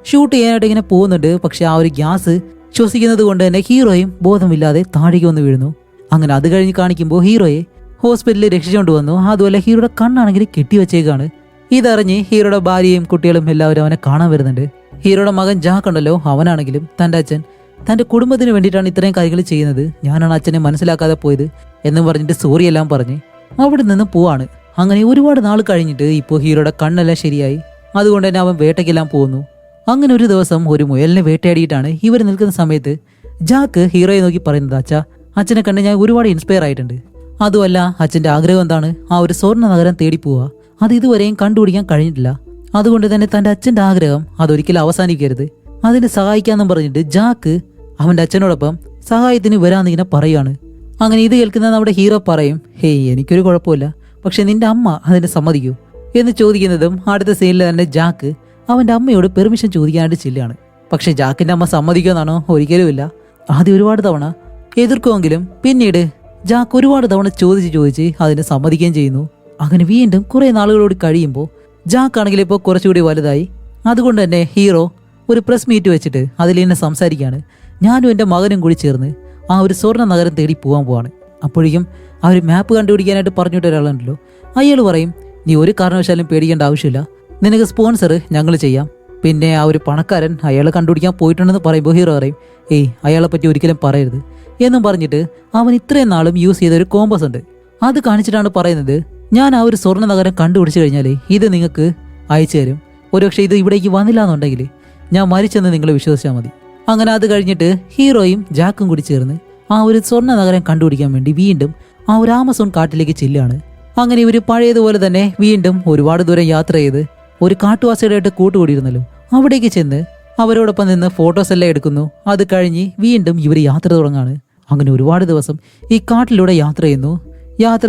ഷൂട്ട് ചെയ്യാനായിട്ട് ഇങ്ങനെ പോകുന്നുണ്ട്. പക്ഷെ ആ ഒരു ഗ്യാസ് ശ്വസിക്കുന്നത് കൊണ്ട് തന്നെ ഹീറോയും ബോധമില്ലാതെ താഴേക്ക് വന്ന് വീഴുന്നു. അങ്ങനെ അത് കഴിഞ്ഞ് കാണിക്കുമ്പോൾ ഹീറോയെ ഹോസ്പിറ്റലിൽ രക്ഷിച്ചുകൊണ്ട് വന്നു. അതുപോലെ ഹീറോയുടെ കണ്ണാണെങ്കിൽ കെട്ടിവെച്ചേക്കാണ്. ഇതറിഞ്ഞ് ഹീറോയുടെ ഭാര്യയും കുട്ടികളും എല്ലാവരും അവനെ കാണാൻ വരുന്നുണ്ട്. ഹീറോയുടെ മകൻ ജാക്ക് ഉണ്ടല്ലോ, അവനാണെങ്കിലും തൻ്റെ അച്ഛൻ തൻ്റെ കുടുംബത്തിന് വേണ്ടിയിട്ടാണ് ഇത്രയും കാര്യങ്ങൾ ചെയ്യുന്നത്, ഞാനാണ് അച്ഛനെ മനസ്സിലാക്കാതെ പോയത് എന്നും പറഞ്ഞിട്ട് സോറി എല്ലാം പറഞ്ഞ് അവിടെ നിന്ന് പോവാണ്. അങ്ങനെ ഒരുപാട് നാൾ കഴിഞ്ഞിട്ട് ഇപ്പോൾ ഹീറോയുടെ കണ്ണെല്ലാം ശരിയായി. അതുകൊണ്ട് തന്നെ അവൻ വേട്ടയ്ക്കെല്ലാം പോകുന്നു. അങ്ങനെ ഒരു ദിവസം ഒരു മുയലിനെ വേട്ടയാടിയിട്ടാണ് ഇവർ നിൽക്കുന്ന സമയത്ത് ജാക്ക് ഹീറോയെ നോക്കി പറയുന്നത്, അച്ഛനെ കണ്ട് ഞാൻ ഒരുപാട് ഇൻസ്പയർ ആയിട്ടുണ്ട്. അതുമല്ല അച്ഛൻ്റെ ആഗ്രഹം എന്താണ്, ആ ഒരു സ്വർണ്ണ നഗരം തേടി പോവുക. അത് ഇതുവരെയും കണ്ടുപിടിക്കാൻ കഴിഞ്ഞിട്ടില്ല. അതുകൊണ്ട് തന്നെ തൻ്റെ അച്ഛൻ്റെ ആഗ്രഹം അതൊരിക്കലും അവസാനിക്കരുത്, അതിനെ സഹായിക്കാമെന്നും പറഞ്ഞിട്ട് ജാക്ക് അവൻ്റെ അച്ഛനോടൊപ്പം സഹായത്തിന് വരാന്നിങ്ങനെ പറയുകയാണ്. അങ്ങനെ ഇത് കേൾക്കുന്ന നമ്മുടെ ഹീറോ പറയും, ഹേയ് എനിക്കൊരു കുഴപ്പമില്ല, പക്ഷെ നിന്റെ അമ്മ അതിനെ സമ്മതിക്കൂ എന്ന് ചോദിക്കുന്നതും അടുത്ത സീനിൽ തന്നെ ജാക്ക് അവൻ്റെ അമ്മയോട് പെർമിഷൻ ചോദിക്കാനായിട്ട് ചെല്ലുകയാണ്. പക്ഷെ ജാക്കിൻ്റെ അമ്മ സമ്മതിക്കുമെന്നാണോ, ഒരിക്കലുമില്ല. ആദ്യം ഒരുപാട് തവണ എതിർക്കുമെങ്കിലും പിന്നീട് ജാക്ക് ഒരുപാട് തവണ ചോദിച്ച് അതിനെ സമ്മതിക്കുകയും ചെയ്യുന്നു. അങ്ങനെ വീണ്ടും കുറെ നാളുകളോട് കഴിയുമ്പോൾ ജാക്കാണെങ്കിൽ ഇപ്പോൾ കുറച്ചുകൂടി വലുതായി. അതുകൊണ്ട് തന്നെ ഹീറോ ഒരു പ്രസ് മീറ്റ് വെച്ചിട്ട് അതിൽ തന്നെ സംസാരിക്കുകയാണ്. ഞാനും എൻ്റെ മകനും കൂടി ചേർന്ന് ആ ഒരു സ്വർണ്ണ നഗരം തേടി പോകാൻ പോവാണ്. അപ്പോഴേക്കും ആ ഒരു മാപ്പ് കണ്ടുപിടിക്കാനായിട്ട് പറഞ്ഞിട്ട് ഒരാളുണ്ടല്ലോ, അയാൾ പറയും, നീ ഒരു കാരണവശാലും പേടിക്കേണ്ട ആവശ്യമില്ല, നിനക്ക് സ്പോൺസർ ഞങ്ങൾ ചെയ്യാം. പിന്നെ ആ ഒരു പണക്കാരൻ അയാളെ കണ്ടുപിടിക്കാൻ പോയിട്ടുണ്ടെന്ന് പറയുമ്പോൾ ഹീറോ പറയും, ഏയ് അയാളെ പറ്റി ഒരിക്കലും പറയരുത് എന്നും പറഞ്ഞിട്ട് അവൻ ഇത്രയും നാളും യൂസ് ചെയ്ത ഒരു കോമ്പസ് ഉണ്ട്, അത് കാണിച്ചിട്ടാണ് പറയുന്നത്, ഞാൻ ആ ഒരു സ്വർണ്ണ നഗരം കണ്ടുപിടിച്ചു കഴിഞ്ഞാൽ ഇത് നിങ്ങൾക്ക് അയച്ചു തരും. ഒരുപക്ഷെ ഇത് ഇവിടേക്ക് വന്നില്ല എന്നുണ്ടെങ്കിൽ ഞാൻ മരിച്ചെന്ന് നിങ്ങൾ വിശ്വസിച്ചാൽ മതി. അങ്ങനെ അത് കഴിഞ്ഞിട്ട് ഹീറോയും ജാക്കും കൂടി ചേർന്ന് ആ ഒരു സ്വർണ്ണ നഗരം കണ്ടുപിടിക്കാൻ വേണ്ടി വീണ്ടും ആ ഒരു ആമസോൺ കാട്ടിലേക്ക് ചെല്ലുകയാണ്. അങ്ങനെ ഇവർ പഴയതുപോലെ തന്നെ വീണ്ടും ഒരുപാട് ദൂരം യാത്ര ചെയ്ത് ഒരു കാട്ടുവാസിയുടെ ആയിട്ട് കൂട്ടുകൂടിയിരുന്നല്ലോ, അവിടേക്ക് ചെന്ന് അവരോടൊപ്പം നിന്ന് ഫോട്ടോസ് എല്ലാം എടുക്കുന്നു. അത് കഴിഞ്ഞ് വീണ്ടും ഇവർ യാത്ര തുടങ്ങാണ്. അങ്ങനെ ഒരുപാട് ദിവസം ഈ കാട്ടിലൂടെ യാത്ര ചെയ്യുന്നു. യാത്ര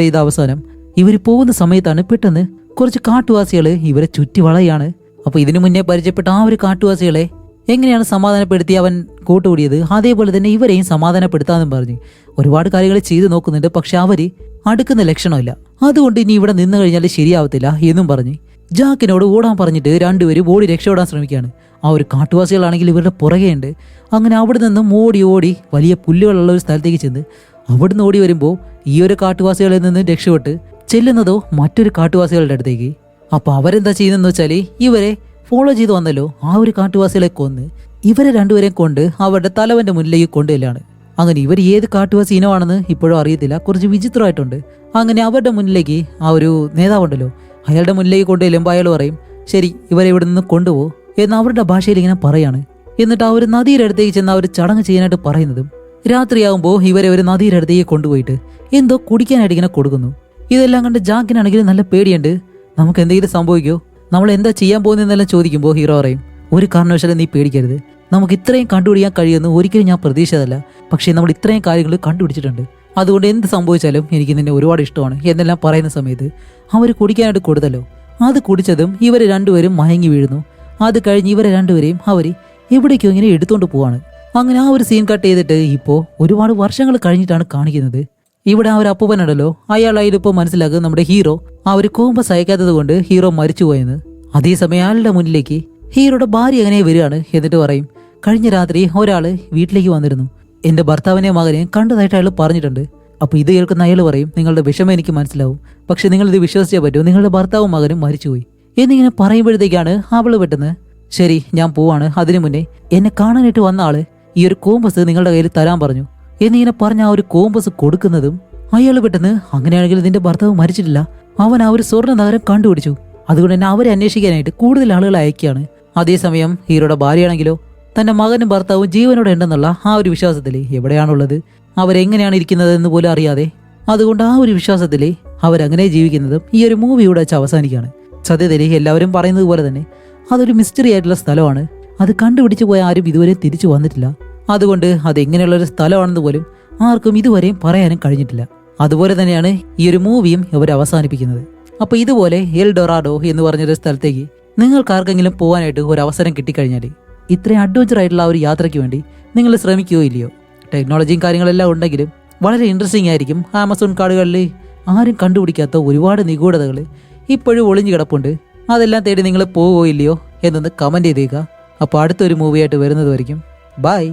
ചെയ്ത് അവസാനം ഇവർ പോകുന്ന സമയത്താണ് പെട്ടെന്ന് കുറച്ച് കാട്ടുവാസികൾ ഇവരെ ചുറ്റി വളയാണ്. അപ്പൊ ഇതിനു മുന്നേ പരിചയപ്പെട്ട ആ ഒരു കാട്ടുവാസികളെ എങ്ങനെയാണ് സമാധാനപ്പെടുത്തി അവൻ കൂട്ടുകൂടിയത്, അതേപോലെ തന്നെ ഇവരെയും സമാധാനപ്പെടുത്താമെന്നും പറഞ്ഞ് ഒരുപാട് കാര്യങ്ങൾ ചെയ്തു നോക്കുന്നുണ്ട്. പക്ഷെ അവര് അടുക്കുന്ന ലക്ഷണമില്ല. അതുകൊണ്ട് ഇനി ഇവിടെ നിന്ന് കഴിഞ്ഞാൽ ശരിയാവത്തില്ല എന്നും പറഞ്ഞ് ജാക്കിനോട് ഓടാൻ പറഞ്ഞിട്ട് രണ്ടുപേരും ഓടി രക്ഷപ്പെടാൻ ശ്രമിക്കുകയാണ്. ആ ഒരു കാട്ടുവാസികളാണെങ്കിൽ ഇവരുടെ പുറകെയുണ്ട്. അങ്ങനെ അവിടെ നിന്നും ഓടി വലിയ പുല്ലുകളുള്ള ഒരു സ്ഥലത്തേക്ക് ചെന്ന് അവിടുന്ന് ഓടി വരുമ്പോൾ ഈ ഒരു കാട്ടുവാസികളിൽ നിന്ന് രക്ഷപ്പെട്ട് ചെല്ലുന്നതോ മറ്റൊരു കാട്ടുവാസികളുടെ അടുത്തേക്ക്. അപ്പൊ അവരെന്താ ചെയ്യുന്നതെന്ന് വെച്ചാൽ ഇവരെ ഫോളോ ചെയ്ത് വന്നല്ലോ, ആ ഒരു കാട്ടുവാസികളെ കൊന്ന് ഇവരെ രണ്ടുപേരെയും കൊണ്ട് അവരുടെ തലവന്റെ മുന്നിലേക്ക് കൊണ്ടുവല്ലാണ്. അങ്ങനെ ഇവർ ഏത് കാട്ടുവാസി ഇനമാണെന്ന് ഇപ്പോഴും അറിയത്തില്ല, കുറച്ച് വിചിത്രമായിട്ടുണ്ട്. അങ്ങനെ അവരുടെ മുന്നിലേക്ക് ആ ഒരു നേതാവുണ്ടല്ലോ, അയാളുടെ മുന്നിലേക്ക് കൊണ്ടുവല്ലുമ്പോൾ അയാൾ പറയും, ശരി ഇവരെ ഇവിടെ നിന്ന് കൊണ്ടുപോകും എന്ന് അവരുടെ ഭാഷയിൽ ഇങ്ങനെ പറയാണ്. എന്നിട്ട് ആ ഒരു നദിയുടെ അടുത്തേക്ക് ചെന്ന് അവർ ചടങ്ങ് ചെയ്യാനായിട്ട് പറയുന്നതും രാത്രിയാകുമ്പോൾ ഇവരെ ഒരു നദിയുടെ അടുത്തേക്ക് കൊണ്ടുപോയിട്ട് എന്തോ കുടിക്കാനായിട്ട് ഇങ്ങനെ കൊടുക്കുന്നു. ഇതെല്ലാം കണ്ട് ജാക്കിനാണെങ്കിൽ നല്ല പേടിയുണ്ട്, നമുക്ക് എന്തെങ്കിലും സംഭവിക്കോ, നമ്മൾ എന്താ ചെയ്യാൻ പോകുന്നതെന്നെല്ലാം ചോദിക്കുമ്പോൾ ഹീറോ പറയും, ഒരു കാരണവശാലും നീ പേടിക്കരുത്, നമുക്ക് ഇത്രയും കണ്ടുപിടിക്കാൻ കഴിയുമെന്ന് ഒരിക്കലും ഞാൻ പ്രതീക്ഷിച്ചതല്ല, പക്ഷേ നമ്മൾ ഇത്രയും കാര്യങ്ങൾ കണ്ടുപിടിച്ചിട്ടുണ്ട്, അതുകൊണ്ട് എന്ത് സംഭവിച്ചാലും എനിക്ക് നിന്നെ ഒരുപാട് ഇഷ്ടമാണ് എന്നെല്ലാം പറയുന്ന സമയത്ത് അവർ കുടിക്കാനായിട്ട് കൊടുത്തല്ലോ. അത് കുടിച്ചതും ഇവർ രണ്ടുപേരും മയങ്ങി വീഴുന്നു. അത് കഴിഞ്ഞ് ഇവരെ രണ്ടുപേരെയും അവർ എവിടേക്കോ ഇങ്ങനെ എടുത്തുകൊണ്ട് പോവാണ്. അങ്ങനെ ആ ഒരു സീൻ കട്ട് ചെയ്തിട്ട് ഇപ്പോൾ ഒരുപാട് വർഷങ്ങൾ കഴിഞ്ഞിട്ടാണ് കാണിക്കുന്നത്. ഇവിടെ ആ ഒരു അപ്പൂപ്പനുണ്ടല്ലോ, അയാൾ അതിലിപ്പോൾ മനസ്സിലാക്കുക നമ്മുടെ ഹീറോ ആ ഒരു കോമ്പസ് അയക്കാത്തത് കൊണ്ട് ഹീറോ മരിച്ചുപോയെന്ന്. അതേസമയം അയാളുടെ മുന്നിലേക്ക് ഹീറോയുടെ ഭാര്യ അങ്ങനെ വരികയാണ്. എന്നിട്ട് പറയും, കഴിഞ്ഞ രാത്രി ഒരാള് വീട്ടിലേക്ക് വന്നിരുന്നു, എന്റെ ഭർത്താവിനെയും മകനെയും കണ്ടതായിട്ട് അയാൾ പറഞ്ഞിട്ടുണ്ട്. അപ്പൊ ഇത് കേൾക്കുന്ന അയാൾ പറയും, നിങ്ങളുടെ വിഷമം എനിക്ക് മനസ്സിലാവും, പക്ഷെ നിങ്ങൾ ഇത് വിശ്വസിച്ചേ പറ്റൂ, നിങ്ങളുടെ ഭർത്താവും മകനും മരിച്ചുപോയി എന്നിങ്ങനെ പറയുമ്പോഴത്തേക്കാണ് അവള് പെട്ടെന്ന്, ശരി ഞാൻ പോവാണ്, അതിനു മുന്നേ എന്നെ കാണാനായിട്ട് വന്ന ആള് ഈ ഒരു കോമ്പസ് നിങ്ങളുടെ കയ്യിൽ തരാൻ പറഞ്ഞു എന്നിങ്ങനെ പറഞ്ഞ ആ ഒരു കോമ്പസ് കൊടുക്കുന്നതും അയാൾ പെട്ടെന്ന്, അങ്ങനെയാണെങ്കിൽ നിന്റെ ഭർത്താവ് മരിച്ചിട്ടില്ല, അവൻ ആ ഒരു സ്വർണ്ണ നഗരം കണ്ടുപിടിച്ചു, അതുകൊണ്ട് തന്നെ അവരെ അന്വേഷിക്കാനായിട്ട് കൂടുതൽ ആളുകളെ അയക്കുകയാണ്. അതേസമയം ഹീറോയുടെ ഭാര്യയാണെങ്കിലോ തന്റെ മകനും ഭർത്താവും ജീവനോടെ ഉണ്ടെന്നുള്ള ആ ഒരു വിശ്വാസത്തിൽ എവിടെയാണുള്ളത്, അവരെങ്ങനെയാണ് ഇരിക്കുന്നത് എന്ന് പോലും അറിയാതെ, അതുകൊണ്ട് ആ ഒരു വിശ്വാസത്തിൽ അവരങ്ങനെ ജീവിക്കുന്നതും ഈ ഒരു മൂവിയുടെ വെച്ച് അവസാനിക്കുകയാണ്. സത്യത്തിൽ എല്ലാവരും പറയുന്നത് പോലെ തന്നെ അതൊരു മിസ്റ്ററി ആയിട്ടുള്ള സ്ഥലമാണ്, അത് കണ്ടുപിടിച്ചു പോയ ആരും ഇതുവരെ തിരിച്ചു വന്നിട്ടില്ല. അതുകൊണ്ട് അതെങ്ങനെയുള്ളൊരു സ്ഥലമാണെന്ന് പോലും ആർക്കും ഇതുവരെയും പറയാനും കഴിഞ്ഞിട്ടില്ല. അതുപോലെ തന്നെയാണ് ഈ ഒരു മൂവിയും ഇവർ അവസാനിപ്പിക്കുന്നത്. അപ്പൊ ഇതുപോലെ എൽ ഡൊറാഡോ എന്ന് പറഞ്ഞൊരു സ്ഥലത്തേക്ക് നിങ്ങൾക്ക് ആർക്കെങ്കിലും പോകാനായിട്ട് ഒരു അവസരം കിട്ടിക്കഴിഞ്ഞാൽ ഇത്രയും അഡ്വഞ്ചർ ആയിട്ടുള്ള ആ ഒരു യാത്രയ്ക്ക് വേണ്ടി നിങ്ങൾ ശ്രമിക്കുകയോ ഇല്ലയോ? ടെക്നോളജിയും കാര്യങ്ങളെല്ലാം ഉണ്ടെങ്കിലും വളരെ ഇൻട്രസ്റ്റിംഗ് ആയിരിക്കും. ആമസോൺ കാടുകളിൽ ആരും കണ്ടുപിടിക്കാത്ത ഒരുപാട് നിഗൂഢതകൾ ഇപ്പോഴും ഒളിഞ്ഞു കിടപ്പുണ്ട്. അതെല്ലാം തേടി നിങ്ങൾ പോവോ ഇല്ലയോ എന്നൊന്ന് കമൻറ്റ് ചെയ്തേക്കുക. അപ്പോൾ അടുത്തൊരു മൂവിയായിട്ട് വരുന്നതുമായിരിക്കും. ബൈ.